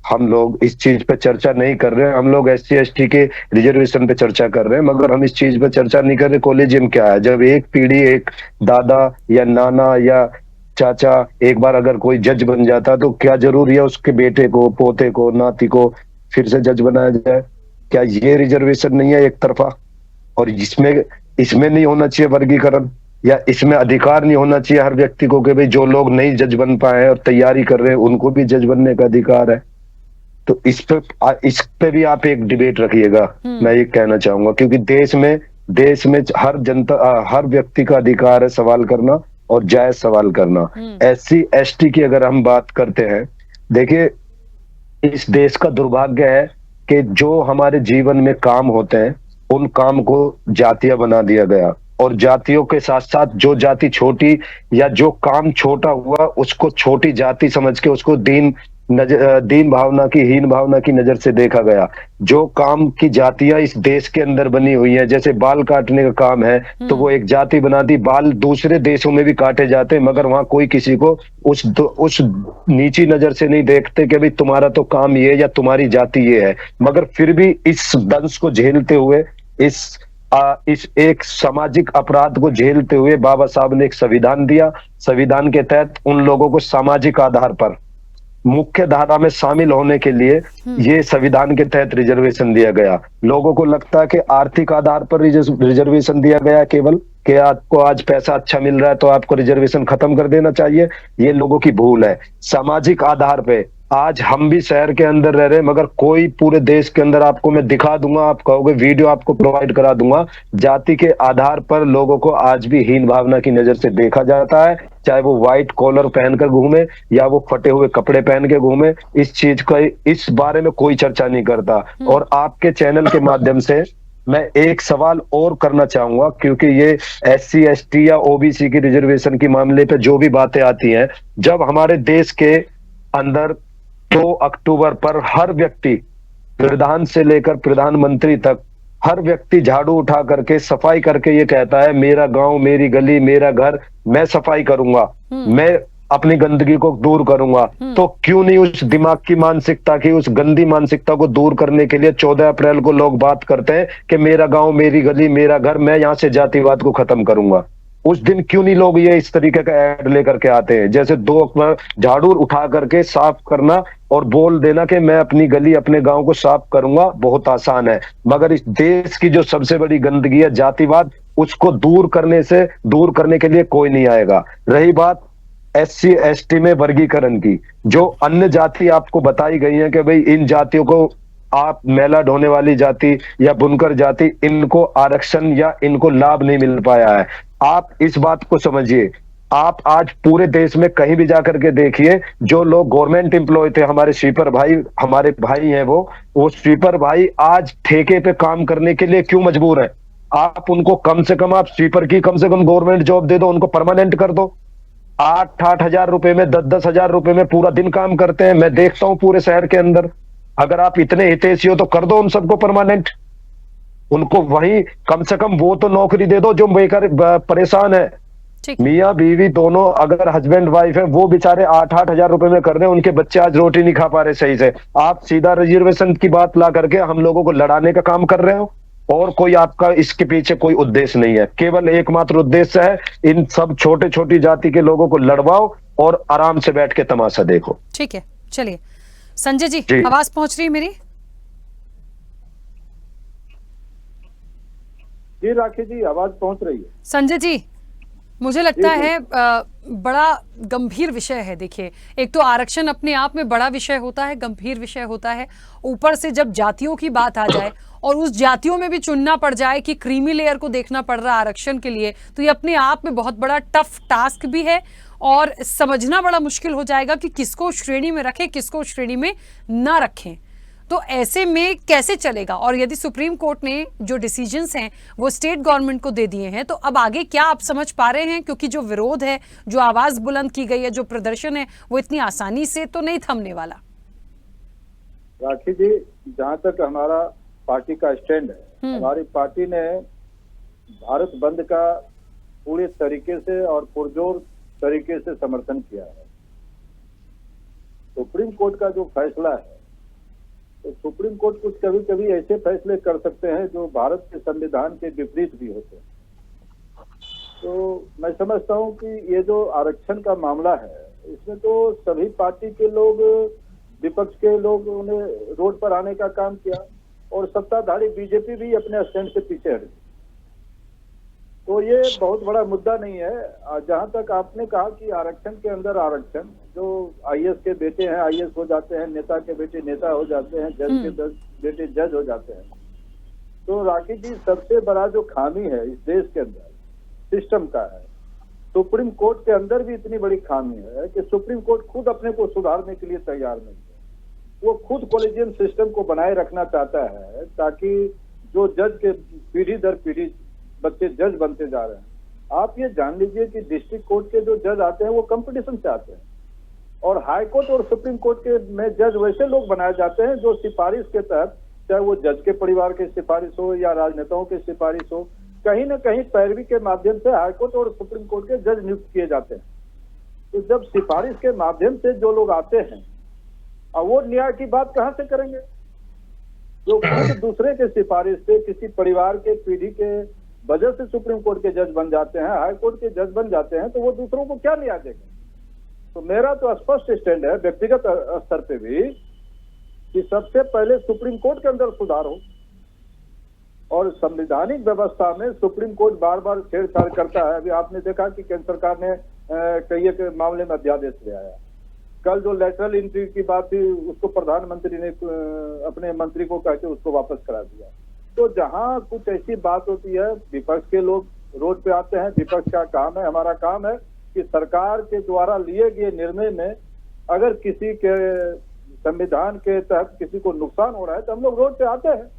S7: हम लोग इस चीज पे चर्चा नहीं कर रहे हैं। हम लोग SC ST के रिजर्वेशन पे चर्चा कर रहे हैं, मगर हम इस चीज पे चर्चा नहीं कर रहे कोलिजन क्या है। जब एक पीढ़ी, एक दादा या नाना या चाचा एक बार अगर कोई जज बन जाता तो क्या जरूरी है उसके बेटे को, पोते को, नाती को फिर से जज बनाया जाए? क्या ये रिजर्वेशन नहीं है एक तरफा? और इसमें नहीं होना चाहिए वर्गीकरण, या इसमें अधिकार नहीं होना चाहिए हर व्यक्ति को कि भाई जो लोग नहीं जज बन पाए और तैयारी कर रहे हैं उनको भी जज बनने का अधिकार है? तो इस पे भी आप एक डिबेट रखिएगा, मैं ये कहना चाहूंगा, क्योंकि देश में हर जनता, हर व्यक्ति का अधिकार है सवाल करना और जायज सवाल करना। SC ST की अगर हम बात करते हैं, देखिए इस देश का दुर्भाग्य है कि जो हमारे जीवन में काम होते हैं उन काम को जातियां बना दिया गया, और जातियों के साथ साथ जो जाति छोटी या जो काम छोटा हुआ उसको छोटी जाति समझ के उसको दीन भावना की, हीन भावना की नजर से देखा गया। जो काम की जातियां इस देश के अंदर बनी हुई है, जैसे बाल काटने का काम है तो वो एक जाति बना दी, बाल दूसरे देशों में भी काटे जाते हैं, मगर वहां कोई किसी को उस नीची नजर से नहीं देखते कि भाई तुम्हारा तो काम ये या तुम्हारी जाति ये है। मगर फिर भी इस दंश को झेलते हुए, इस एक सामाजिक अपराध को झेलते हुए बाबा साहब ने एक संविधान दिया। संविधान के तहत उन लोगों को सामाजिक आधार पर मुख्य धारा में शामिल होने के लिए ये संविधान के तहत रिजर्वेशन दिया गया। लोगों को लगता है कि आर्थिक आधार पर रिजर्वेशन दिया गया केवल, कि आपको आज पैसा अच्छा मिल रहा है तो आपको रिजर्वेशन खत्म कर देना चाहिए, ये लोगों की भूल है। सामाजिक आधार पे आज हम भी शहर के अंदर रह रहे हैं, मगर कोई पूरे देश के अंदर आपको मैं दिखा दूंगा, आप कहोगे वीडियो आपको प्रोवाइड करा दूंगा, जाति के आधार पर लोगों को आज भी हीन भावना की नजर से देखा जाता है, चाहे वो व्हाइट कॉलर पहनकर घूमे या वो फटे हुए कपड़े पहन के घूमे। इस बारे में कोई चर्चा नहीं करता। और आपके चैनल के माध्यम से मैं एक सवाल और करना चाहूंगा, क्योंकि ये SC ST या OBC की रिजर्वेशन के मामले पे जो भी बातें आती हैं, जब हमारे देश के अंदर 2 अक्टूबर पर हर व्यक्ति, प्रधान से लेकर प्रधानमंत्री तक, हर व्यक्ति झाड़ू उठा करके सफाई करके ये कहता है मेरा गांव, मेरी गली, मेरा घर, मैं सफाई करूंगा, मैं अपनी गंदगी को दूर करूंगा, तो क्यों नहीं उस दिमाग की मानसिकता की, उस गंदी मानसिकता को दूर करने के लिए 14 अप्रैल को लोग बात करते हैं कि मेरा गांव, मेरी गली, मेरा घर, मैं यहां से जातिवाद को खत्म करूंगा। उस दिन क्यों नहीं लोग ये इस तरीके का ऐड लेकर के आते हैं? जैसे दो झाड़ू उठा करके साफ करना और बोल देना कि मैं अपनी गली अपने गांव को साफ करूंगा, बहुत आसान है। मगर इस देश की जो सबसे बड़ी गंदगी है जातिवाद, उसको दूर करने के लिए कोई नहीं आएगा। रही बात SC ST में वर्गीकरण की, जो अन्य जाति आपको बताई गई है कि भाई इन जातियों को आप मेला ढोने वाली जाति या बुनकर जाति, इनको आरक्षण या इनको लाभ नहीं मिल पाया है। आप इस बात को समझिए, आप आज पूरे देश में कहीं भी जाकर के देखिए, जो लोग गवर्नमेंट एम्प्लॉय थे, हमारे स्वीपर भाई, हमारे भाई हैं वो स्वीपर भाई आज ठेके पे काम करने के लिए क्यों मजबूर है? आप उनको कम से कम, आप स्वीपर की कम से कम गवर्नमेंट जॉब दे दो, उनको परमानेंट कर दो। 8-8 हजार रुपए में, 10-10 हजार रुपए में पूरा दिन काम करते हैं, मैं देखता हूं पूरे शहर के अंदर। अगर आप इतने हितैषी हो तो कर दो उन सबको परमानेंट, उनको वही कम से कम वो तो नौकरी दे दो जो बेकार परेशान है। मियाँ बीवी दोनों अगर हस्बैंड वाइफ है, वो बेचारे 8-8 हजार रुपए में कर रहे हैं, उनके बच्चे आज रोटी नहीं खा पा रहे सही से। आप सीधा रिजर्वेशन की बात ला करके हम लोगों को लड़ाने का काम कर रहे हो, और कोई आपका इसके पीछे कोई उद्देश्य नहीं है। केवल एकमात्र उद्देश्य है इन सब छोटे छोटी जाति के लोगों को लड़वाओ और आराम से बैठ के तमाशा देखो।
S1: ठीक है, चलिए संजय जी, आवाज पहुंच रही है मेरी?
S12: जी राखी जी, आवाज पहुंच रही है।
S1: संजय जी, मुझे लगता है बड़ा गंभीर विषय है। देखिए, एक तो आरक्षण अपने आप में बड़ा विषय होता है, गंभीर विषय होता है, ऊपर से जब जातियों की बात आ जाए और उस जातियों में भी चुनना पड़ जाए कि क्रीमी लेयर को देखना पड़ रहा है आरक्षण के लिए, तो ये अपने आप में बहुत बड़ा टफ टास्क भी है और समझना बड़ा मुश्किल हो जाएगा कि किसको श्रेणी में रखें, किसको श्रेणी में ना रखें। तो ऐसे में कैसे चलेगा? और यदि सुप्रीम कोर्ट ने जो डिसीजंस हैं वो स्टेट गवर्नमेंट को दे दिए हैं, तो अब आगे क्या आप समझ पा रहे हैं? क्योंकि जो विरोध है, जो आवाज बुलंद की गई है, जो प्रदर्शन है, वो इतनी आसानी से तो नहीं थमने वाला।
S12: राखी जी, जहां तक हमारा पार्टी का स्टैंड है, हमारी पार्टी ने भारत बंद का पूरे तरीके से और पुरजोर तरीके से समर्थन किया है। सुप्रीम कोर्ट का जो फैसला है, तो सुप्रीम कोर्ट कुछ कभी कभी ऐसे फैसले कर सकते हैं जो भारत के संविधान के विपरीत भी होते हैं। तो मैं समझता हूं कि ये जो आरक्षण का मामला है, इसमें तो सभी पार्टी के लोग, विपक्ष के लोग ने रोड पर आने का काम किया और सत्ताधारी बीजेपी भी अपने स्टैंड से पीछे हटी। तो ये बहुत बड़ा मुद्दा नहीं है। जहां तक आपने कहा कि आरक्षण के अंदर आरक्षण, जो IAS के बेटे हैं IAS हो जाते हैं, नेता के बेटे नेता हो जाते हैं, जज के बेटे जज हो जाते हैं। तो राखी जी, सबसे बड़ा जो खामी है इस देश के अंदर सिस्टम का है। सुप्रीम कोर्ट के अंदर भी इतनी बड़ी खामी है कि सुप्रीम कोर्ट खुद अपने को सुधारने के लिए तैयार नहीं है। वो खुद कॉलेजियम सिस्टम को बनाए रखना चाहता है, ताकि जो जज के पीढ़ी दर पीढ़ी बच्चे जज बनते जा रहे हैं। आप ये जान लीजिए कि डिस्ट्रिक्ट कोर्ट के जो जज आते हैं वो कंपटीशन से आते हैं, और हाई कोर्ट और सुप्रीम कोर्ट के में जज वैसे लोग बनाए जाते हैं जो सिफारिश के तहत, चाहे वो जज के परिवार की सिफारिश हो या राजनेताओं की सिफारिश हो, कहीं न कहीं पैरवी के माध्यम से हाई कोर्ट और सुप्रीम कोर्ट के जज नियुक्त किए जाते हैं। तो जब सिफारिश के माध्यम से जो लोग आते हैं, अब वो न्याय की बात कहां से करेंगे? जो खुद दूसरे के सिफारिश से किसी परिवार के पीढ़ी के वजह से सुप्रीम कोर्ट के जज बन जाते हैं, हाई कोर्ट के जज बन जाते हैं, तो वो दूसरों को क्या न्याय देंगे? तो मेरा तो स्पष्ट स्टैंड है व्यक्तिगत स्तर पे भी कि सबसे पहले सुप्रीम कोर्ट के अंदर सुधार हो, और संवैधानिक व्यवस्था में सुप्रीम कोर्ट बार बार छेड़छाड़ करता है। अभी आपने देखा कि केंद्र सरकार ने कई एक मामले में अध्यादेश ले आया। कल जो लेटरल एंट्री की बात थी, उसको प्रधानमंत्री ने अपने मंत्री को कहकर उसको वापस करा दिया। तो जहां कुछ ऐसी बात होती है, विपक्ष के लोग रोड पे आते हैं। विपक्ष का काम है, हमारा काम है कि सरकार के द्वारा लिए गए निर्णय में अगर किसी के संविधान के तहत किसी को नुकसान हो रहा है, तो हम लोग रोड पे आते हैं,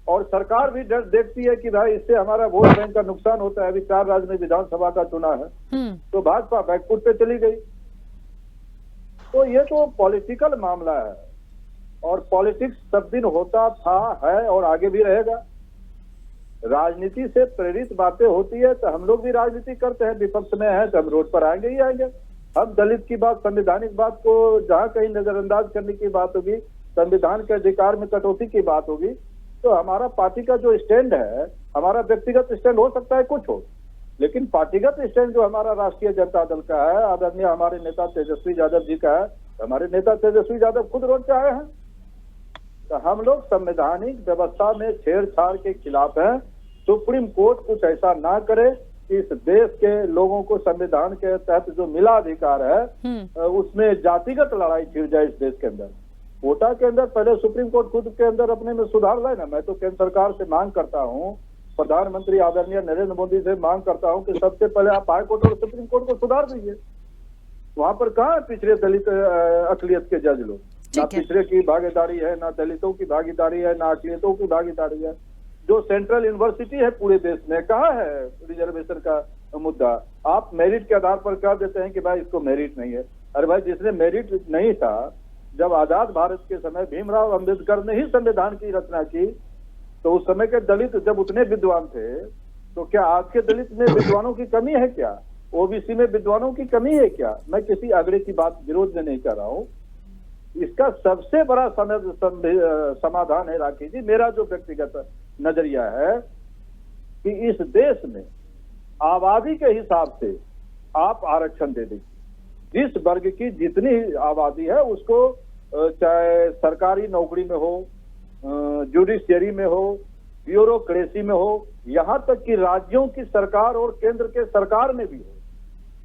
S12: और सरकार भी देखती है कि भाई इससे हमारा वोट बैंक का नुकसान होता है। अभी 4 राज्य में विधानसभा का चुनाव है, तो भाजपा बैकफुट पे चली गई। तो ये तो पॉलिटिकल मामला है, और पॉलिटिक्स सब दिन होता था, है और आगे भी रहेगा। राजनीति से प्रेरित बातें होती है तो हम लोग भी राजनीति करते हैं। विपक्ष में है तो हम रोड पर आएंगे ही आएंगे। हम दलित की बात, संवैधानिक बात को जहां कहीं नजरअंदाज करने की बात होगी, संविधान के अधिकार में कटौती की बात होगी, तो हमारा पार्टी का जो स्टैंड है, हमारा व्यक्तिगत स्टैंड हो सकता है कुछ हो, लेकिन पार्टीगत स्टैंड जो हमारा राष्ट्रीय जनता दल का है, आदरणीय हमारे नेता तेजस्वी यादव जी का है, हमारे नेता तेजस्वी यादव खुद रोड पे आए हैं। तो हम लोग संवैधानिक व्यवस्था में छेड़छाड़ के खिलाफ हैं। सुप्रीम कोर्ट कुछ ऐसा ना करे कि इस देश के लोगों को संविधान के तहत जो मिला अधिकार है उसमें जातिगत लड़ाई छिड़ जाए इस देश के अंदर। कोटा के अंदर पहले सुप्रीम कोर्ट खुद के अंदर अपने में सुधार लाए ना। मैं तो केंद्र सरकार से मांग करता हूँ, प्रधानमंत्री आदरणीय नरेंद्र मोदी से मांग करता हूँ कि सबसे पहले आप हाई कोर्ट और सुप्रीम कोर्ट को सुधार दीजिए। वहां पर कहाँ पिछड़े दलित अकलियत के जज लोग? ना पिछड़े की भागीदारी है, ना दलितों की भागीदारी है, ना अकलियतों की भागीदारी है। जो सेंट्रल यूनिवर्सिटी है पूरे देश में, कहाँ है रिजर्वेशन का मुद्दा? आप मेरिट के आधार पर कह देते हैं कि भाई इसको मेरिट नहीं है। अरे भाई, जिसने मेरिट नहीं था, जब आजाद भारत के समय भीमराव अंबेडकर ने ही संविधान की रचना की, तो उस समय के दलित जब उतने विद्वान थे, तो क्या आज के दलित में विद्वानों की कमी है क्या? ओबीसी में विद्वानों की कमी है क्या? मैं किसी अगड़े की बात विरोध में नहीं कर रहा हूँ। इसका सबसे बड़ा समाधान है राखी जी, मेरा जो व्यक्तिगत नजरिया है कि इस देश में आबादी के हिसाब से आप आरक्षण दे दीजिए। जिस वर्ग की जितनी आबादी है उसको, चाहे सरकारी नौकरी में हो, जुडिशियरी में हो, ब्यूरोक्रेसी में हो, यहाँ तक कि राज्यों की सरकार और केंद्र के सरकार में भी हो।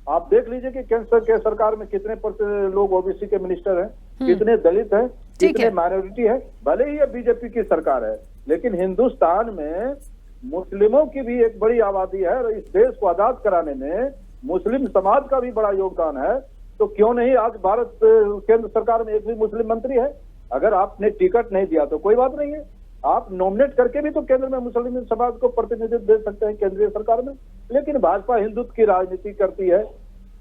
S12: आप देख लीजिए कि केंद्र के सरकार में कितने % लोग ओबीसी के मिनिस्टर हैं, कितने दलित हैं, कितने माइनॉरिटी है। भले ही ये बीजेपी की सरकार है, लेकिन हिंदुस्तान में मुस्लिमों की भी एक बड़ी आबादी है और इस देश को आजाद कराने में मुस्लिम समाज का भी बड़ा योगदान है। तो क्यों नहीं आज भारत केंद्र सरकार में एक भी मुस्लिम मंत्री है? अगर आपने टिकट नहीं दिया तो कोई बात नहीं है, आप नॉमिनेट करके भी तो केंद्र में मुस्लिम समाज को प्रतिनिधित्व दे सकते हैं केंद्रीय सरकार में। लेकिन भाजपा हिंदुत्व की राजनीति करती है,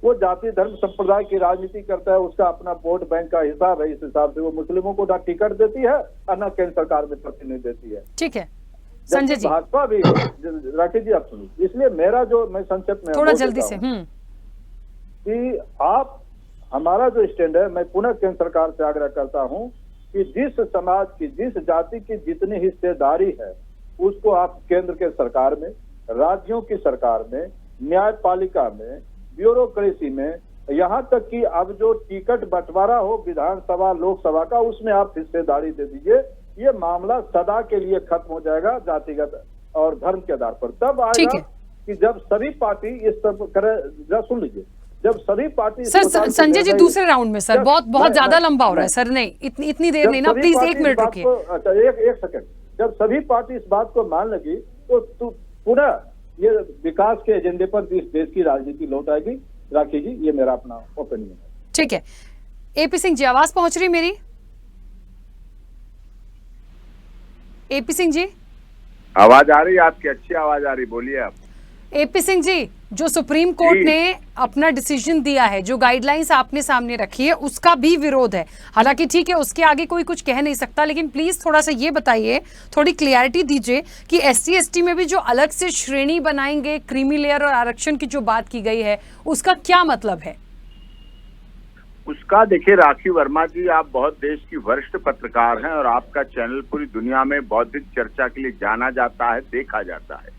S12: वो जाति धर्म संप्रदाय की राजनीति करता है, उसका अपना वोट बैंक का हिसाब है। इस हिसाब से वो मुस्लिमों को ना टिकट देती है और ना केंद्र सरकार में प्रतिनिधित्व देती है।
S1: ठीक है संजय जी,
S12: भाजपा भी राकेश जी आप सुनिए, इसलिए मेरा जो मैं संक्षेप में
S1: थोड़ा जल्दी से
S12: कि आप हमारा जो स्टैंड है, मैं पुनः केंद्र सरकार से आग्रह करता हूं कि जिस समाज की, जिस जाति की जितनी हिस्सेदारी है उसको आप केंद्र के सरकार में, राज्यों की सरकार में, न्यायपालिका में, ब्यूरोक्रेसी में, यहाँ तक कि अब जो टिकट बंटवारा हो विधानसभा लोकसभा का, उसमें आप हिस्सेदारी दे दीजिए। ये मामला सदा के लिए खत्म हो जाएगा जातिगत और धर्म के आधार पर। तब आएगा कि जब सभी पार्टी इस सब करे। जरा सुन लीजिए, जब सभी पार्टी
S1: सर, संजय जी दूसरे राउंड में सर, बहुत ज्यादा लंबा हो रहा है सर, नहीं इतनी देर नहीं ना, प्लीज 1 मिनट रुकिए।
S12: अच्छा एक सेकंड, जब सभी पार्टी इस बात को मान लगी तो पुनः ये विकास के एजेंडे पर इस देश की राजनीति लौट आएगी। राखी जी, ये मेरा अपना ओपिनियन है।
S1: ठीक है, एपी सिंह जी आवाज पहुंच रही मेरी? एपी सिंह जी
S13: आवाज आ रही है आपकी? अच्छी आवाज आ रही, बोलिए आप।
S1: एपी सिंह जी, जो सुप्रीम कोर्ट ने अपना डिसीजन दिया है, जो गाइडलाइंस आपने सामने रखी है, उसका भी विरोध है। हालांकि ठीक है, उसके आगे कोई कुछ कह नहीं सकता, लेकिन प्लीज थोड़ा सा ये बताइए, थोड़ी क्लियरिटी दीजिए कि SC ST में भी जो अलग से श्रेणी बनाएंगे, क्रीमी लेयर और आरक्षण की जो बात की गई है, उसका क्या मतलब है?
S13: उसका देखिए राखी वर्मा जी, आप बहुत देश की वरिष्ठ पत्रकार हैं और आपका चैनल पूरी दुनिया में बौद्धिक चर्चा के लिए जाना जाता है, देखा जाता है।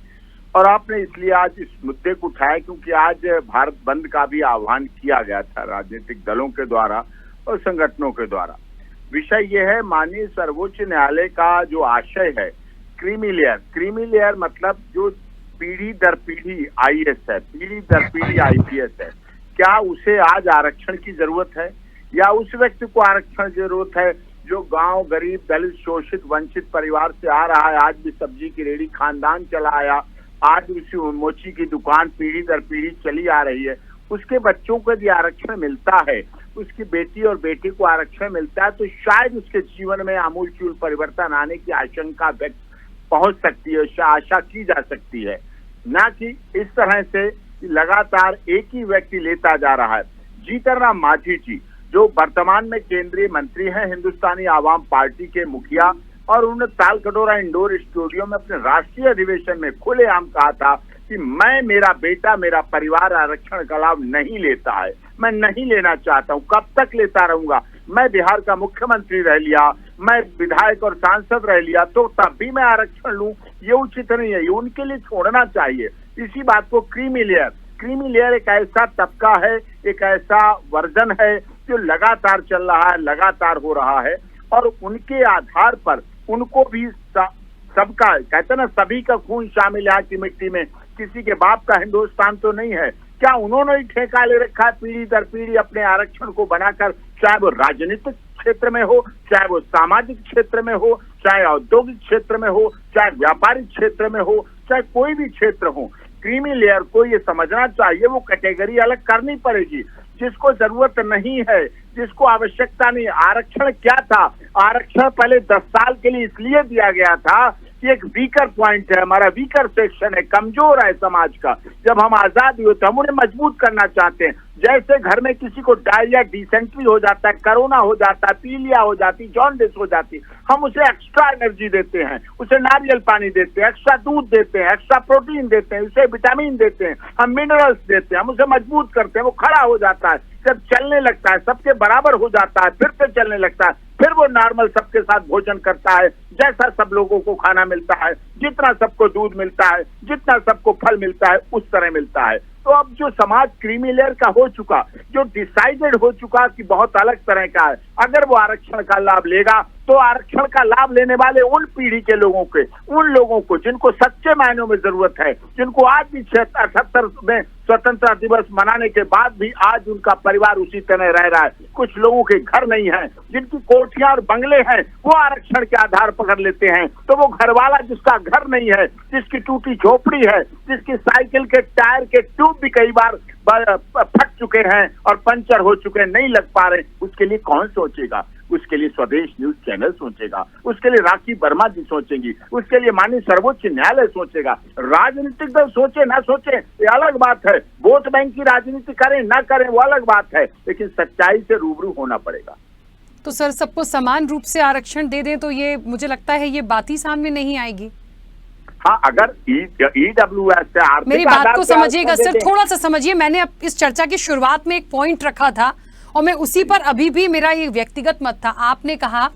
S13: और आपने इसलिए आज इस मुद्दे को उठाया क्योंकि आज भारत बंद का भी आह्वान किया गया था राजनीतिक दलों के द्वारा और संगठनों के द्वारा। विषय यह है, माननीय सर्वोच्च न्यायालय का जो आशय है, क्रीमी लेयर मतलब जो पीढ़ी दर पीढ़ी IAS है, पीढ़ी दर पीढ़ी IPS है, क्या उसे आज आरक्षण की जरूरत है या उस व्यक्ति को आरक्षण की जरूरत है जो गांव, गरीब, दलित, शोषित, वंचित परिवार से आ रहा है, आज भी सब्जी की रेहड़ी खानदान चला आया, आज उसी मोची की दुकान पीढ़ी दर पीढ़ी चली आ रही है, उसके बच्चों को यदि आरक्षण मिलता है, उसकी बेटी और बेटी को आरक्षण मिलता है, तो शायद उसके जीवन में आमूलचूल परिवर्तन आने की आशंका व्यक्त पहुंच सकती है, आशा की जा सकती है। न कि इस तरह से लगातार एक ही व्यक्ति लेता जा रहा है। जीतन राम मांझी जी जो वर्तमान में केंद्रीय मंत्री हैं, हिंदुस्तानी आवाम पार्टी के मुखिया, और उन्होंने तालकटोरा इंडोर स्टूडियो में अपने राष्ट्रीय अधिवेशन में खुलेआम कहा था कि मैं, मेरा बेटा, मेरा परिवार आरक्षण का लाभ नहीं लेता है, मैं नहीं लेना चाहता हूं, कब तक लेता रहूंगा? मैं बिहार का मुख्यमंत्री रह लिया, मैं विधायक और सांसद रह लिया, तो तब भी मैं आरक्षण लूं, ये उचित नहीं है, ये उनके लिए छोड़ना चाहिए। इसी बात को क्रीमी लेयर एक ऐसा तबका है, एक ऐसा वर्जन है जो लगातार चल रहा है, लगातार हो रहा है, और उनके आधार पर उनको भी सबका, कहते ना, सभी का खून शामिल है की मिट्टी में, किसी के बाप का हिंदुस्तान तो नहीं है। क्या उन्होंने ही ठेका ले रखा है पीढ़ी दर पीढ़ी अपने आरक्षण को बनाकर, चाहे वो राजनीतिक क्षेत्र में हो, चाहे वो सामाजिक क्षेत्र में हो, चाहे औद्योगिक क्षेत्र में हो, चाहे व्यापारिक क्षेत्र में हो, चाहे कोई भी क्षेत्र हो। क्रीमी लेयर को ये समझना चाहिए, वो कैटेगरी अलग करनी पड़ेगी। जिसको जरूरत नहीं है, जिसको आवश्यकता नहीं। आरक्षण क्या था? आरक्षण पहले 10 साल के लिए इसलिए दिया गया था कि एक वीकर पॉइंट है, हमारा वीकर सेक्शन है, कमजोर है समाज का। जब हम आजादी होते हैं, हम उन्हें मजबूत करना चाहते हैं। जैसे घर में किसी को डायरिया, डिसेंट्री हो जाता है, कोरोना हो जाता है, पीलिया हो जाती, जॉन्डिस हो जाती, हम उसे एक्स्ट्रा एनर्जी देते हैं, उसे नारियल पानी देते हैं, एक्स्ट्रा दूध देते हैं, एक्स्ट्रा प्रोटीन देते हैं, उसे विटामिन देते हैं, हम मिनरल्स देते हैं, हम उसे मजबूत करते हैं, वो खड़ा हो जाता है, जब चलने लगता है, सबके बराबर हो जाता है, फिर से चलने लगता है, फिर वो नॉर्मल सबके साथ भोजन करता है, जैसा सब लोगों को खाना मिलता है, जितना सबको दूध मिलता है, जितना सबको फल मिलता है, उस तरह मिलता है। तो अब जो समाज क्रीमी लेयर का हो चुका, जो डिसाइडेड हो चुका कि बहुत अलग तरह का है, अगर वो आरक्षण का लाभ लेगा तो आरक्षण का लाभ लेने वाले उन पीढ़ी के लोगों के, उन लोगों को जिनको सच्चे मायनों में जरूरत है, जिनको आज भी 78 में स्वतंत्रता दिवस मनाने के बाद भी आज उनका परिवार उसी तरह रह रहा है, कुछ लोगों के घर नहीं है, जिनकी कोठियां और बंगले हैं, वो आरक्षण के आधार पकड़ लेते हैं। तो वो घर वाला जिसका घर नहीं है, जिसकी टूटी झोपड़ी है, जिसकी साइकिल के टायर के ट्यूब भी कई बार फट चुके हैं और पंचर हो चुके हैं, नहीं लग पा रहे, उसके लिए कौन सोचेगा? उसके लिए स्वदेश न्यूज चैनल सोचेगा, उसके लिए राखी वर्मा जी सोचेंगी, उसके लिए माननीय सर्वोच्च न्यायालय सोचेगा। राजनीतिक दल सोचे ना सोचे ये अलग बात है, वोट बैंक की राजनीति करें ना करें वो अलग बात है, लेकिन सच्चाई से रूबरू होना पड़ेगा।
S1: तो सर, सबको समान रूप से आरक्षण दे दें तो ये, मुझे लगता है ये बात ही सामने नहीं आएगी।
S13: हाँ, अगर EWS से आर्थिक,
S1: मेरी बात को समझिएगा सर, थोड़ा सा समझिए। मैंने अब इस चर्चा की शुरुआत में एक पॉइंट रखा था और मैं उसी पर अभी भी मेरा ये व्यक्तिगत मत था। आपने कहा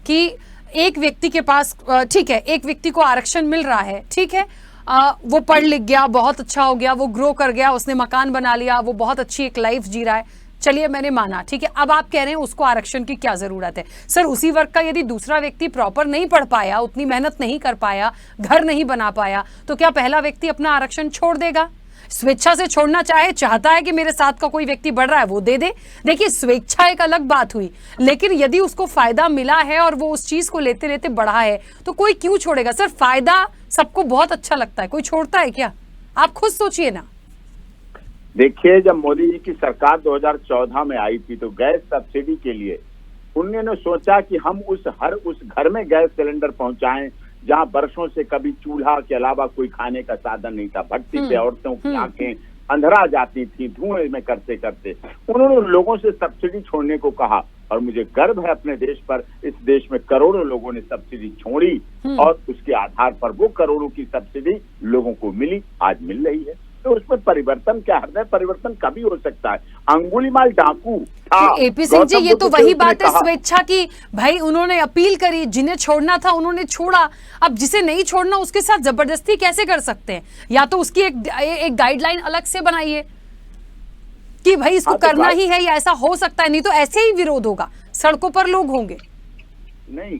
S1: कि एक व्यक्ति के पास, ठीक है, एक व्यक्ति को आरक्षण मिल रहा है, ठीक है, वो पढ़ लिख गया, बहुत अच्छा हो गया, वो ग्रो कर गया, उसने मकान बना लिया, वो बहुत अच्छी एक लाइफ जी रहा है, चलिए मैंने माना, ठीक है। अब आप कह रहे हैं उसको आरक्षण की क्या जरूरत है? सर, उसी वर्ग का यदि दूसरा व्यक्ति प्रॉपर नहीं पढ़ पाया, उतनी मेहनत नहीं कर पाया, घर नहीं बना पाया, तो क्या पहला व्यक्ति अपना आरक्षण छोड़ देगा? स्वेच्छा से छोड़ना चाहता है कि मेरे साथ का कोई व्यक्ति बढ़ रहा है वो दे दे। देखिए, स्वेच्छा एक अलग बात हुई, लेकिन यदि उसको फायदा मिला है और वो उस चीज को लेते लेते बढ़ा है तो कोई क्यों छोड़ेगा? सर, फायदा सबको बहुत अच्छा लगता है, कोई छोड़ता है क्या? आप खुद सोचिए ना।
S13: देखिए, जब मोदी जी की सरकार 2014 में आई थी तो गैस सब्सिडी के लिए उन्होंने सोचा कि हम उस घर में गैस सिलेंडर पहुंचाएं जहां वर्षों से कभी चूल्हा के अलावा कोई खाने का साधन नहीं था। भट्टी पे औरतों की आंखें अंधरा जाती थी धुएं में करते करते। उन्होंने लोगों से सब्सिडी छोड़ने को कहा और मुझे गर्व है अपने देश पर, इस देश में करोड़ों लोगों ने सब्सिडी छोड़ी और उसके आधार पर वो करोड़ों की सब्सिडी लोगों को मिली, आज मिल रही है। तो उसमें परिवर्तन क्या, हृदय परिवर्तन कभी हो सकता है। अंगुलीमाल डाकू था।
S1: एपी सिंह जी, ये तो वही बात है स्वेच्छा की। भाई, उन्होंने अपील करी, जिन्हें छोड़ना था उन्होंने छोड़ा। अब जिसे नहीं छोड़ना उसके साथ जबरदस्ती कैसे कर सकते हैं? या तो उसकी एक गाइडलाइन अलग से बनाइए कि भाई इसको करना ही है या ऐसा हो सकता है, नहीं तो ऐसे ही विरोध होगा, सड़कों पर लोग होंगे।
S13: नहीं,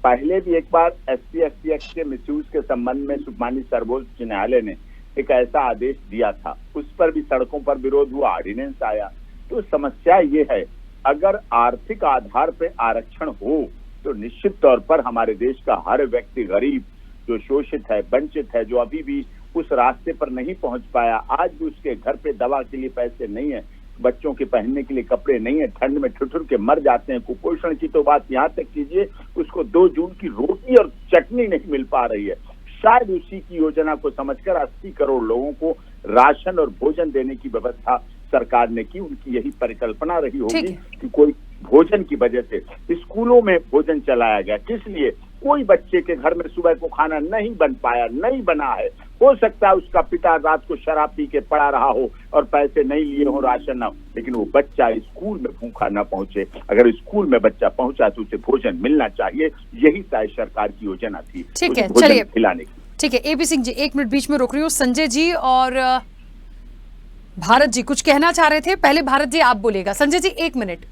S13: पहले भी एक बार SC/ST एक्ट के मिसयूज के संबंध में माननीय सर्वोच्च न्यायालय ने एक ऐसा आदेश दिया था, उस पर भी सड़कों पर विरोध हुआ, ऑर्डिनेंस आया। तो समस्या ये है, अगर आर्थिक आधार पे आरक्षण हो तो निश्चित तौर पर हमारे देश का हर व्यक्ति, गरीब जो शोषित है, वंचित है, जो अभी भी उस रास्ते पर नहीं पहुंच पाया, आज भी उसके घर पे दवा के लिए पैसे नहीं है, बच्चों के पहनने के लिए कपड़े नहीं है, ठंड में ठिठुर के मर जाते हैं। कुपोषण की तो बात यहाँ तक कीजिए, उसको 2 जून की रोटी और चटनी नहीं मिल पा रही है। शायद उसी की योजना को समझकर 80 करोड़ लोगों को राशन और भोजन देने की व्यवस्था सरकार ने की। उनकी यही परिकल्पना रही होगी कि कोई भोजन की वजह से स्कूलों में भोजन चलाया गया। किस लिए? कोई बच्चे के घर में सुबह को खाना नहीं बन पाया, नहीं बना है। हो सकता है उसका पिता रात को शराब पी के पड़ा रहा हो और पैसे नहीं लिए हो, राशन ना हो, लेकिन वो बच्चा स्कूल में भूखा ना पहुंचे। अगर स्कूल में बच्चा पहुंचा तो उसे भोजन मिलना चाहिए। यही शायद सरकार की योजना थी,
S1: ठीक है, चलिए
S13: खिलाने की।
S1: ठीक है एपी सिंह जी, 1 मिनट बीच में रोक रही हूँ। संजय जी और भारत जी कुछ कहना चाह रहे थे, पहले भारत जी आप बोलेगा। संजय जी 1 मिनट।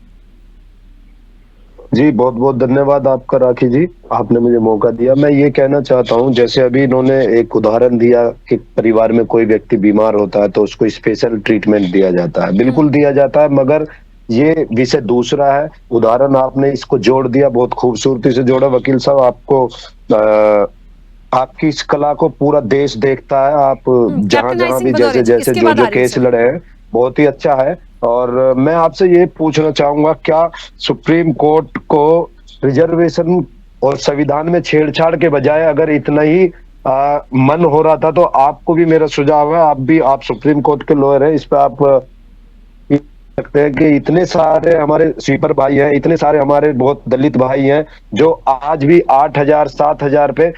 S7: जी बहुत बहुत धन्यवाद आपका राखी जी, आपने मुझे मौका दिया। मैं ये कहना चाहता हूँ, जैसे अभी इन्होंने एक उदाहरण दिया कि परिवार में कोई व्यक्ति बीमार होता है तो उसको स्पेशल ट्रीटमेंट दिया जाता है, बिल्कुल दिया जाता है, मगर ये विषय दूसरा है। उदाहरण आपने इसको जोड़ दिया, बहुत खूबसूरती से जोड़ा। वकील साहब, आपको आपकी इस कला को पूरा देश देखता है। आप जहां जहां भी जैसे जैसे जो जो केस लड़े हैं, बहुत ही अच्छा है। और मैं आपसे ये पूछना चाहूंगा, क्या सुप्रीम कोर्ट को रिजर्वेशन और संविधान में छेड़छाड़ के बजाय अगर इतना ही मन हो रहा था, तो आपको भी मेरा सुझाव है, आप सुप्रीम कोर्ट के लॉयर हैं, इस पे आप सकते हैं कि इतने सारे हमारे स्वीपर भाई हैं, इतने सारे हमारे बहुत दलित भाई हैं जो आज भी 8,000 7,000 पे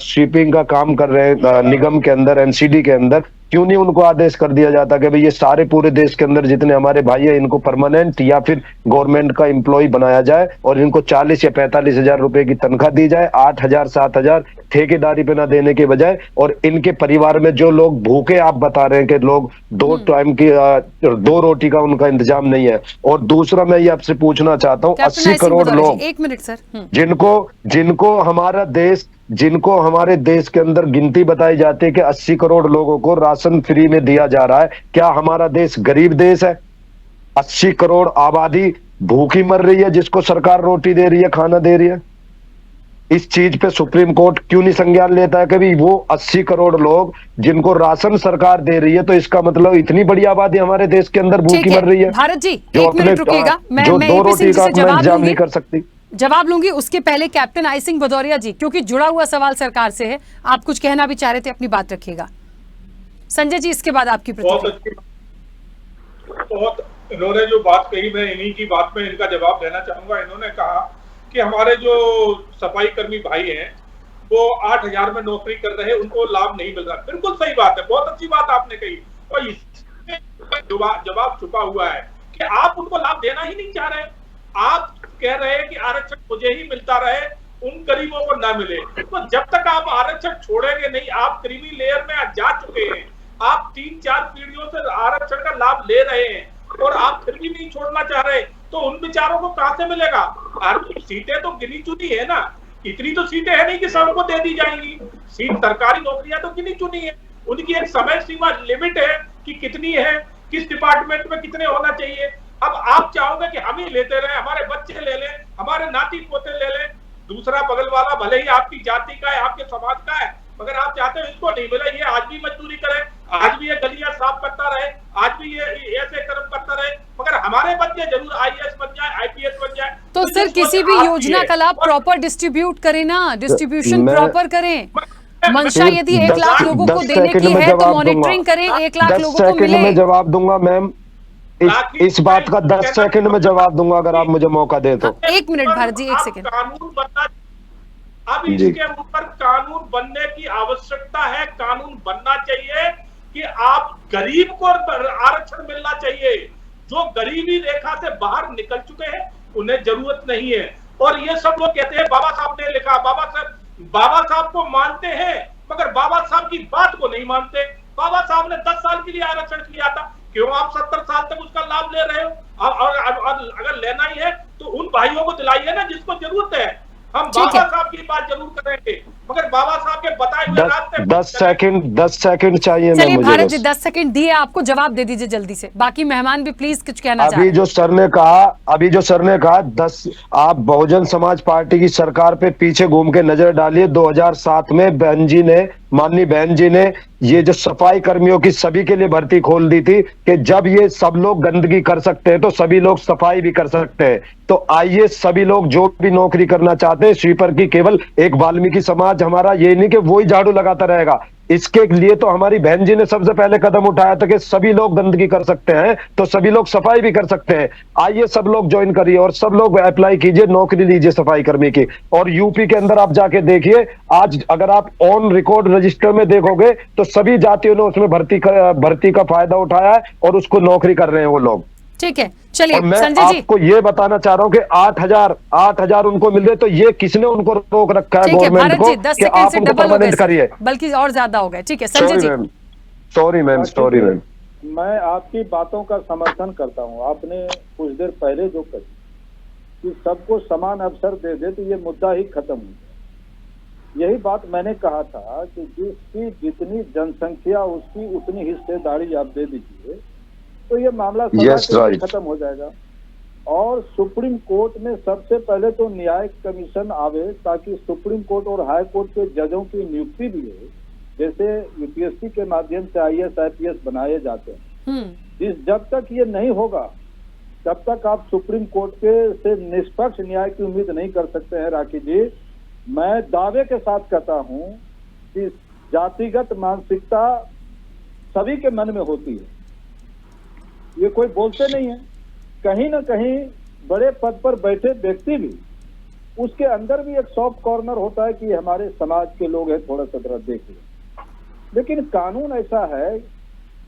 S7: स्वीपिंग का काम कर रहे हैं निगम के अंदर, एनसीडी के अंदर। क्यों नहीं उनको आदेश कर दिया जाता कि भाई ये सारे पूरे देश के अंदर जितने हमारे भाई हैं इनको परमानेंट या फिर गवर्नमेंट का एम्प्लॉय बनाया जाए और इनको 40 या 45 हजार रुपए की तनख्वाह दी जाए, 8,000 7,000 ठेकेदारी पे ना देने के बजाय। और इनके परिवार में जो लोग भूखे, आप बता रहे हैं कि लोग 2 टाइम की 2 रोटी का उनका इंतजाम नहीं है। और दूसरा मैं ये आपसे पूछना चाहता हूँ, 80 करोड़ लोग
S1: 1 मिनट सर,
S7: जिनको हमारे देश के अंदर गिनती बताई जाती है कि 80 करोड़ लोगों को राशन फ्री में दिया जा रहा है। क्या हमारा देश गरीब देश है? 80 करोड़ आबादी भूखी मर रही है, जिसको सरकार रोटी दे रही है, खाना दे रही है। इस चीज पे सुप्रीम कोर्ट क्यों नहीं संज्ञान लेता है कि भाई वो 80 करोड़ लोग जिनको राशन सरकार दे रही है, तो इसका मतलब इतनी बड़ी आबादी हमारे देश के अंदर भूखी मर रही है।
S1: भारत जी 1 मिनट रुकिएगा, मैं
S7: 2 रोटी का इंतजाम नहीं कर सकती।
S1: जवाब लूंगी। उसके पहले कैप्टन आई सिंह भदौरिया जी, क्योंकि जुड़ा हुआ सवाल सरकार से है, आप कुछ कहना भी चाह रहे थे, अपनी बात रखिएगा। संजय जी इसके बाद आपकी प्रतिक्रिया।
S9: बहुत इन्होंने जो बात कही, मैं इन्हीं की बात में इनका जवाब देना चाहूंगा। इन्होंने कहा कि हमारे जो सफाई कर्मी भाई हैं वो 8,000 में नौकरी कर रहे हैं, उनको लाभ नहीं मिल रहा। बिल्कुल सही बात है, बहुत अच्छी बात आपने कही। और इसमें जवाब छुपा हुआ है कि आप उनको लाभ देना ही नहीं चाह रहे। आप कह रहे हैं कि आरक्षण मुझे ही मिलता रहे, उन गरीबों को ना मिले। तो जब तक आप आरक्षण छोड़ेंगे नहीं, आप क्रीमी लेयर में जा चुके हैं, आप 3-4 पीढ़ियों से आरक्षण का लाभ ले रहे हैं और आप फिर भी नहीं छोड़ना चाह रहे, तो उन बेचारों को कहां से मिलेगा? सीटें तो गिनी चुनी है ना, इतनी तो सीटें है नहीं कि सबको दे दी जाएंगी। सीट सरकारी नौकरियां तो गिनी चुनी है, उनकी एक समय सीमा लिमिट है कि कितनी है, किस डिपार्टमेंट में कितने होना चाहिए। अब आप चाहोगे कि हम ही लेते रहे, हमारे बच्चे ले लें, हमारे नाती पोते ले लें, दूसरा बगल वाला भले ही आपकी जाति का है, आपके समाज का है, मगर आप चाहते हो इसको नहीं मिले, ये आज भी मजदूरी करे, आज भी ये गलियां साफ करता रहे, आज भी ये ऐसे कर्म करता रहे, मगर हमारे बच्चे जरूर IAS बन जाए, IPS बन जाए।
S1: तो सर किसी भी योजना का लाभ प्रॉपर डिस्ट्रीब्यूट करें ना, डिस्ट्रीब्यूशन प्रॉपर करें। मंशा यदि 1 लाख लोगों को देने की है तो मॉनिटरिंग करें, 1 लाख लोगों को मिले।
S7: मैं जवाब दूंगा मैम, इस बात का 10 सेकंड में जवाब दूंगा अगर आप मुझे मौका दें तो।
S1: 1 मिनट भारत जी, 1 सेकंड।
S9: कानून बनना, अब इसके ऊपर कानून बनने की आवश्यकता है। कानून बनना चाहिए कि आप गरीब को आरक्षण मिलना चाहिए। जो गरीबी रेखा से बाहर निकल चुके हैं उन्हें जरूरत नहीं है। और ये सब लोग कहते हैं बाबा साहब ने लिखा, बाबा साहब को मानते हैं मगर बाबा साहब की बात को नहीं मानते। बाबा साहब ने 10 साल के लिए आरक्षण किया था, क्यों आप 70 साल तक उसका लाभ ले रहे हो? और अगर लेना ही है तो उन भाइयों को दिलाइए ना जिसको जरूरत है। हम बाबा साहब की बात जरूर करेंगे, मगर बाबा साहब के बताए हुए रास्ते
S7: 10 सेकंड चाहिए।
S1: चलिए भारत जी 10 सेकंड दिए आपको, जवाब दे दीजिए जल्दी से। बाकी मेहमान भी प्लीज कुछ कहना चाहते हैं।
S7: अभी जो सर ने कहा 10, आप बहुजन समाज पार्टी की सरकार पे पीछे घूम के नजर डालिए। 2007 में माननीय बहन जी ने ये जो सफाई कर्मियों की सभी के लिए भर्ती खोल दी थी कि जब ये सब लोग गंदगी कर सकते हैं तो सभी लोग सफाई भी कर सकते हैं। तो आइए सभी लोग जो भी नौकरी करना चाहते हैं, स्वीपर की केवल एक वाल्मीकि समाज हमारा ये नहीं कि वो ही झाड़ू लगाता रहेगा। इसके लिए तो हमारी बहन जी ने सबसे पहले कदम उठाया था कि सभी लोग गंदगी कर सकते हैं तो सभी लोग सफाई भी कर सकते हैं। आइए सब लोग ज्वाइन करिए और सब लोग अप्लाई कीजिए, नौकरी लीजिए सफाई कर्मी की। और यूपी के अंदर आप जाके देखिए, आज अगर आप ऑन रिकॉर्ड रजिस्टर में देखोगे तो सभी जातियों ने उसमें भर्ती का फायदा उठाया है और उसको नौकरी कर रहे हैं वो लोग।
S1: ठीक है। चलिए
S7: और मैं
S1: संजय जी,
S7: आपको ये बताना चाह रहा हूँ कि 8,000 उनको मिल रहे, तो ये किसने उनको रोक रखा है
S1: ठीक है
S7: गवर्नमेंट
S1: भारत
S7: को
S1: जी, 10
S7: कि
S1: सेकंड
S7: आप
S1: से
S7: उनको
S1: डबल हो गए
S7: परमानेंट करिए?
S1: बल्कि और ज्यादा हो गए। ठीक है संजय जी।
S7: Sorry ma'am.
S12: मैं आपकी बातों का समर्थन करता हूं। आपने कुछ देर पहले जो कही कि सबको समान अवसर दे दे तो ये मुद्दा ही खत्म हो जाए। यही बात मैंने कहा था कि जिसकी जितनी जनसंख्या उसकी उतनी हिस्सेदारी आप दे दीजिए तो ये मामला खत्म हो जाएगा। और सुप्रीम कोर्ट में सबसे पहले तो न्यायिक कमीशन आवे ताकि सुप्रीम कोर्ट और हाई कोर्ट के जजों की नियुक्ति भी हो, जैसे यूपीएससी के माध्यम से IAS IPS बनाए जाते हैं। जब तक ये नहीं होगा तब तक आप सुप्रीम कोर्ट के से निष्पक्ष न्याय की उम्मीद नहीं कर सकते हैं। राखी जी, मैं दावे के साथ कहता हूं कि जातिगत मानसिकता सभी के मन में होती है, ये कोई बोलते नहीं है। कहीं ना कहीं बड़े पद पर बैठे व्यक्ति भी उसके अंदर भी एक सॉफ्ट कॉर्नर होता है कि हमारे समाज के लोग हैं, थोड़ा सा जरा देख लो। लेकिन कानून ऐसा है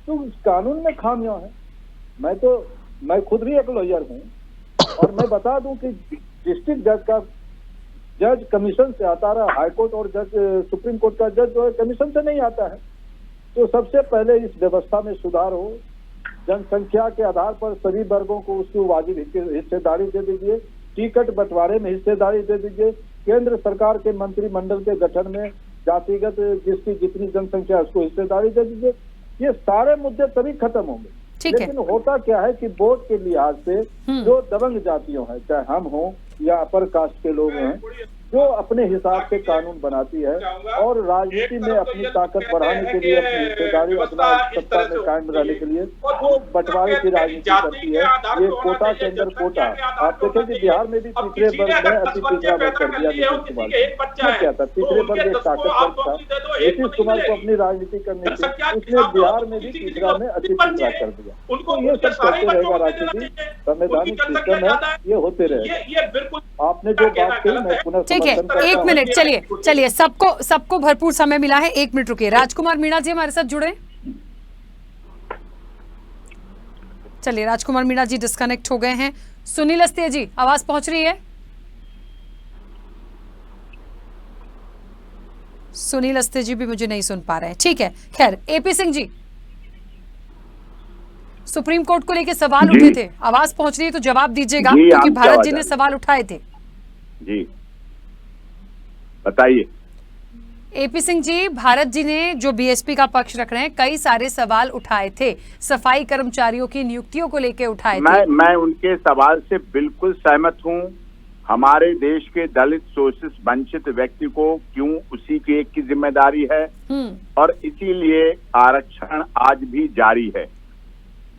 S12: तो उस कानून में खामियां है। मैं खुद भी एक लॉयर हूं और मैं बता दूं कि डिस्ट्रिक्ट जज का जज कमीशन से आता रहा, हाईकोर्ट और जज सुप्रीम कोर्ट का जज जो है कमीशन से नहीं आता है। तो सबसे पहले इस व्यवस्था में सुधार हो, जनसंख्या के आधार पर सभी वर्गों को उसकी वाजिब हिस्सेदारी दे दीजिए, टिकट बंटवारे में हिस्सेदारी दे दीजिए, केंद्र सरकार के मंत्रिमंडल के गठन में जातिगत जिसकी जितनी जनसंख्या उसको हिस्सेदारी दे दीजिए। ये सारे मुद्दे तभी खत्म होंगे। लेकिन होता क्या है कि वोट के लिहाज से जो दबंग जातियों हैं, चाहे हम हों या अपर कास्ट के लोग हैं, जो अपने हिसाब से कानून बनाती है और राजनीति में अपनी ताकत बढ़ाने के लिए, अपनी हिस्सेदारी अपना सत्ता में कायम रहने के लिए वो बंटवारे की राजनीति करती है। ये कोटा के अंदर कोटा, आप देखें कि बिहार में भी तीसरे वर्ग में अति पिछड़ा वर्ग कर दिया नीतीश कुमार ने। क्या था तीसरे वर्ग एक ताकत था, नीतीश कुमार को अपनी राजनीति करनी थी, उसने बिहार में भी तीसरा में अति पिछड़ा कर दिया। तो ये सब चलते रहेगा राजनीति, संवैधानिक सिस्टम है, ये होते रहेगा। आपने जो बात कही मैं पुनः
S1: ठीक है, एक मिनट, चलिए सबको भरपूर समय मिला है, 1 मिनट रुकिए। राजकुमार मीणा जी हमारे साथ जुड़े। चलिए राजकुमार मीणा जी डिस्कनेक्ट हो गए हैं। सुनील अस्ते जी, आवाज पहुंच रही है? सुनील अस्ते जी भी मुझे नहीं सुन पा रहे हैं। ठीक है, खैर AP Singh ji, supreme court को लेकर सवाल उठे थे, आवाज पहुंच रही है तो जवाब दीजिएगा, क्योंकि भारत जी ने सवाल उठाए थे।
S13: जी बताइए।
S1: AP सिंह जी, भारत जी ने जो BSP का पक्ष रख रहे हैं, कई सारे सवाल उठाए थे, सफाई कर्मचारियों की नियुक्तियों को लेकर उठाए थे।
S13: मैं उनके सवाल से बिल्कुल सहमत हूं। हमारे देश के दलित शोषित वंचित व्यक्ति को क्यों उसी की एक की जिम्मेदारी है, और इसीलिए आरक्षण आज भी जारी है।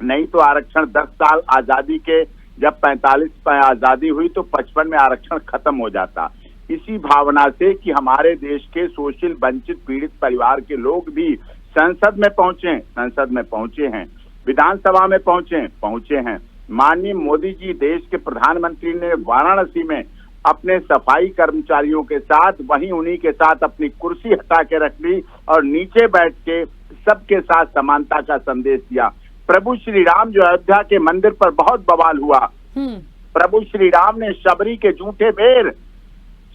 S13: नहीं तो आरक्षण 10 साल आजादी के, जब 45 में आजादी हुई तो 55 में आरक्षण खत्म हो जाता। इसी भावना से कि हमारे देश के शोषित वंचित पीड़ित परिवार के लोग भी संसद में पहुंचे हैं, विधानसभा में पहुंचे हैं। माननीय मोदी जी, देश के प्रधानमंत्री ने वाराणसी में अपने सफाई कर्मचारियों के साथ, वहीं उन्हीं के साथ अपनी कुर्सी हटा के रख ली और नीचे बैठ के सबके साथ समानता का संदेश दिया। प्रभु श्री राम जो अयोध्या के मंदिर पर बहुत बवाल हुआ, प्रभु श्री राम ने शबरी के जूठे बेर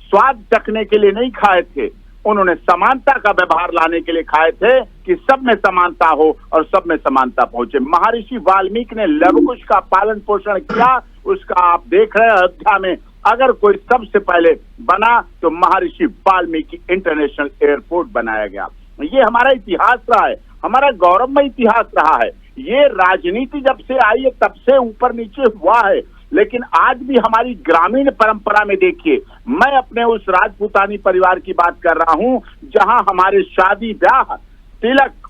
S13: स्वाद चखने के लिए नहीं खाए थे, उन्होंने समानता का व्यवहार लाने के लिए खाए थे कि सब में समानता हो और सब में समानता पहुंचे। महर्षि वाल्मीकि ने लवकुश का पालन पोषण किया, उसका आप देख रहे हैं अयोध्या में अगर कोई सबसे पहले बना तो महर्षि वाल्मीकि इंटरनेशनल एयरपोर्ट बनाया गया। ये हमारा इतिहास रहा है, हमारा गौरवमय इतिहास रहा है। ये राजनीति जब से आई है तब से ऊपर नीचे हुआ है, लेकिन आज भी हमारी ग्रामीण परंपरा में देखिए, मैं अपने उस राजपूतानी परिवार की बात कर रहा हूं जहां हमारे शादी ब्याह तिलक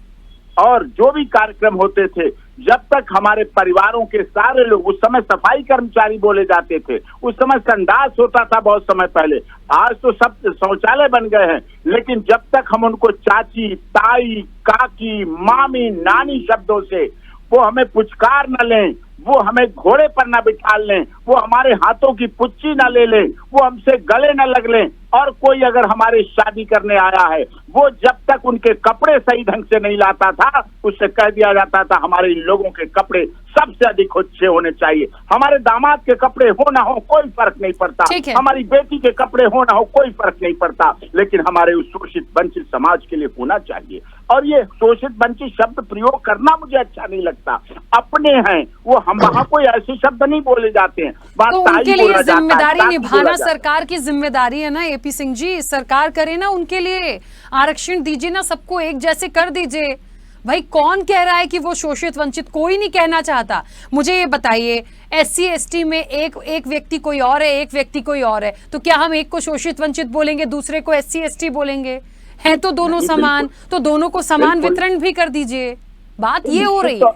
S13: और जो भी कार्यक्रम होते थे, जब तक हमारे परिवारों के सारे लोग, उस समय सफाई कर्मचारी बोले जाते थे, उस समय संडास होता था बहुत समय पहले, आज तो सब शौचालय बन गए हैं, लेकिन जब तक हम उनको चाची, ताई, काकी, मामी, नानी शब्दों से वो हमें पुचकार न लें, वो हमें घोड़े पर न बिठा लें, वो हमारे हाथों की पुच्ची न ले लें, वो हमसे गले न लग लें, और कोई अगर हमारे शादी करने आया है, वो जब तक उनके कपड़े सही ढंग से नहीं लाता था, उससे कह दिया जाता था हमारे लोगों के कपड़े सबसे अधिक अच्छे होने चाहिए। हमारे दामाद के कपड़े हो ना हो कोई फर्क नहीं पड़ता, हमारी बेटी के कपड़े हो ना हो कोई फर्क नहीं पड़ता, लेकिन हमारे उस शोषित वंचित समाज के लिए होना चाहिए। और ये शोषित वंचित शब्द प्रयोग करना मुझे अच्छा नहीं लगता। अपने हैं वो, हम वहाँ कोई ऐसे शब्द नहीं बोले जाते हैं।
S1: तो उनके लिए जिम्मेदारी निभाना सरकार की जिम्मेदारी है ना एपी सिंह जी, सरकार करे ना, उनके लिए आरक्षण दीजिए ना, सबको एक जैसे कर दीजिए। भाई कौन कह रहा है कि वो शोषित वंचित, कोई नहीं कहना चाहता। मुझे ये बताइए, SC ST में एक व्यक्ति कोई और है, एक व्यक्ति कोई और है, तो क्या हम एक को शोषित वंचित बोलेंगे, दूसरे को SC ST बोलेंगे? हैं तो दोनों समान, तो दोनों को समान वितरण भी कर दीजिए। बात ये हो रही है।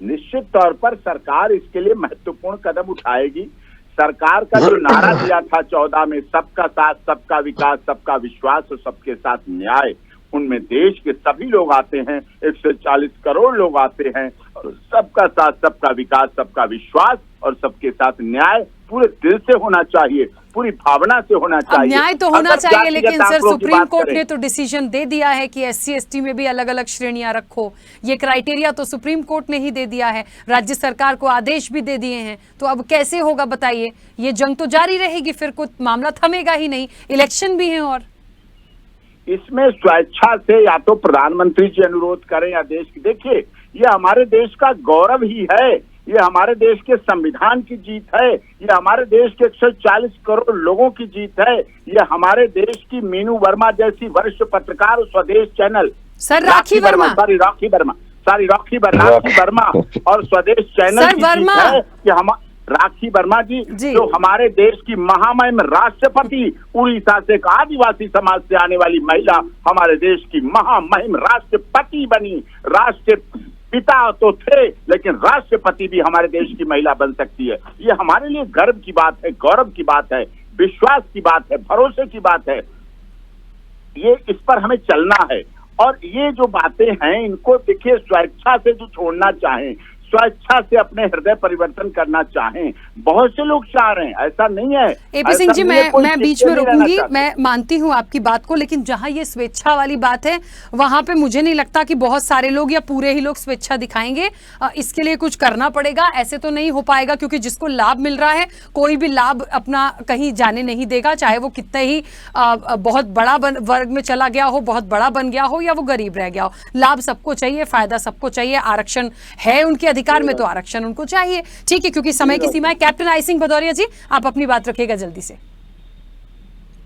S13: निश्चित तौर पर सरकार इसके लिए महत्वपूर्ण कदम उठाएगी। सरकार का जो नारा दिया था 14 में, सबका साथ, सबका विकास, सबका विश्वास और सबके साथ न्याय, उनमें देश के सभी लोग आते हैं, 140 करोड़ लोग आते हैं, और सबका साथ, सबका विकास, सबका विश्वास और सबके साथ न्याय पूरे दिल से होना चाहिए, पूरी भावना से होना चाहिए।
S1: न्याय तो होना चाहिए, लेकिन सर सुप्रीम कोर्ट ने तो डिसीजन दे दिया है कि SC ST में भी अलग अलग श्रेणियां रखो। ये क्राइटेरिया तो सुप्रीम कोर्ट ने ही दे दिया है, राज्य सरकार को आदेश भी दे दिए हैं। तो अब कैसे होगा बताइए? ये जंग तो जारी रहेगी, फिर कोई मामला थमेगा ही नहीं, इलेक्शन भी है। और
S13: इसमें स्वेच्छा से या तो प्रधानमंत्री जी अनुरोध करें या देश की, देखिए ये हमारे देश का गौरव ही है, ये हमारे देश के संविधान की जीत है, ये हमारे देश के 140 करोड़ लोगों की जीत है, ये हमारे देश की मीनू वर्मा जैसी वरिष्ठ पत्रकार स्वदेश चैनल,
S1: राखी वर्मा
S13: और स्वदेश चैनल की जीत है कि हम राखी वर्मा जी जो हमारे देश की महामहिम राष्ट्रपति, उड़ीसा से एक आदिवासी समाज से आने वाली महिला हमारे देश की महामहिम राष्ट्रपति बनी। राष्ट्रपिता तो थे, लेकिन राष्ट्रपति भी हमारे देश की महिला बन सकती है। ये हमारे लिए गर्व की बात है, गौरव की बात है, विश्वास की बात है, भरोसे की बात है। ये इस पर हमें चलना है। और ये जो बातें हैं इनको देखिए, स्वेच्छा से जो छोड़ना चाहें, स्वेच्छा से अपने हृदय परिवर्तन करना चाहें, बहुत से लोग चाह रहे हैं, ऐसा नहीं है।
S1: एपी सिंह जी, मैं बीच में रुकूंगी, मैं मानती हूं आपकी बात को, लेकिन जहां ये स्वेच्छा वाली बात है वहां पे मुझे नहीं लगता कि बहुत सारे लोग या पूरे ही लोग स्वेच्छा दिखाएंगे। इसके लिए कुछ करना पड़ेगा, ऐसे तो नहीं हो पाएगा, क्योंकि जिसको लाभ मिल रहा है कोई भी लाभ अपना कहीं जाने नहीं देगा, चाहे वो कितने ही बहुत बड़ा वर्ग में चला गया हो, बहुत बड़ा बन गया हो, या वो गरीब रह गया हो। लाभ सबको चाहिए, फायदा सबको चाहिए, आरक्षण है उनके अधिकार में तो आरक्षण उनको चाहिए। ठीक है, क्योंकि समय की सीमा है। कैप्टन आई सिंह भदौरिया जी, आप अपनी बात रखिएगा जल्दी से।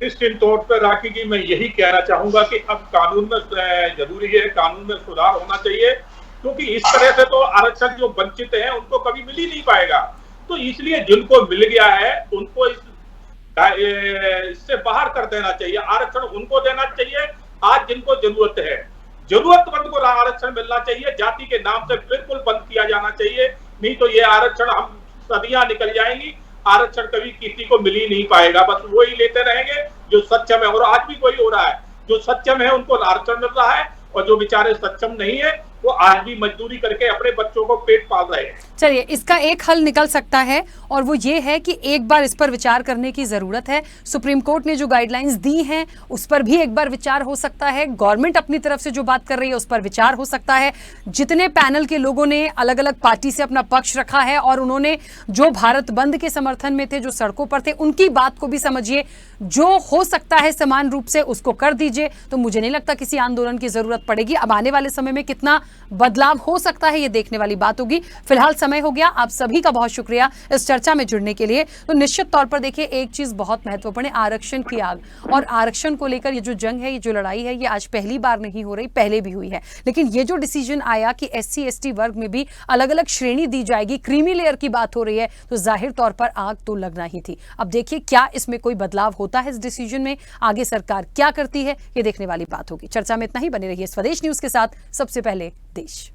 S9: निश्चित तौर पर राखी जी, मैं यही कहना चाहूंगा कि अब कानून में जरूरी है, कानून में सुधार होना चाहिए, क्योंकि इस तरह से तो आरक्षण जो वंचित हैं उनको कभी मिल ही नहीं पाएगा। तो इसलिए जिनको मिल गया है उनको इससे बाहर कर देना चाहिए, आरक्षण उनको देना चाहिए। आज जिनको जरूरत है, जरूरतमंद को आरक्षण मिलना चाहिए, जाति के नाम से बिल्कुल बंद किया जाना चाहिए, नहीं तो ये आरक्षण हम सदियां निकल जाएंगी, आरक्षण कभी किसी को मिल ही नहीं पाएगा। बस वही लेते रहेंगे जो सक्षम है, और आज भी वही हो रहा है, जो सक्षम है उनको आरक्षण मिल रहा है, और जो बेचारे सक्षम नहीं है वो आज भी मजदूरी करके अपने बच्चों को पेट पाल रहे हैं।
S1: चलिए, इसका एक हल निकल सकता है, और वो ये है कि एक बार इस पर विचार करने की जरूरत है। सुप्रीम कोर्ट ने जो गाइडलाइंस दी हैं उस पर भी एक बार विचार हो सकता है। गवर्नमेंट अपनी तरफ से जो बात कर रही है उस पर विचार हो सकता है। जितने पैनल के लोगों ने अलग अलग पार्टी से अपना पक्ष रखा है और उन्होंने जो भारत बंद के समर्थन में थे, जो सड़कों पर थे, उनकी बात को भी समझिए। जो हो सकता है समान रूप से उसको कर दीजिए, तो मुझे नहीं लगता किसी आंदोलन की जरूरत पड़ेगी। अब आने वाले समय में कितना बदलाव हो सकता है ये देखने वाली बात होगी। फिलहाल समय हो गया। आप सभी का बहुत शुक्रिया इस चर्चा में जुड़ने के लिए। तो निश्चित तौर पर देखिए, एक चीज बहुत महत्वपूर्ण है, आरक्षण की आग। और आरक्षण को लेकर ये जो जंग है, ये जो लड़ाई है, ये आज पहली बार नहीं हो रही, पहले भी हुई है। लेकिन ये जो डिसीजन आया कि SC ST वर्ग में भी अलग अलग श्रेणी दी जाएगी, क्रीमी लेयर की बात हो रही है, तो जाहिर तौर पर आग तो लगना ही थी। अब देखिए क्या इसमें कोई बदलाव होता है इस डिसीजन में, आगे सरकार क्या करती है, ये देखने वाली बात होगी। चर्चा में इतना ही। बने रहिए स्वदेश न्यूज के साथ, सबसे पहले देश।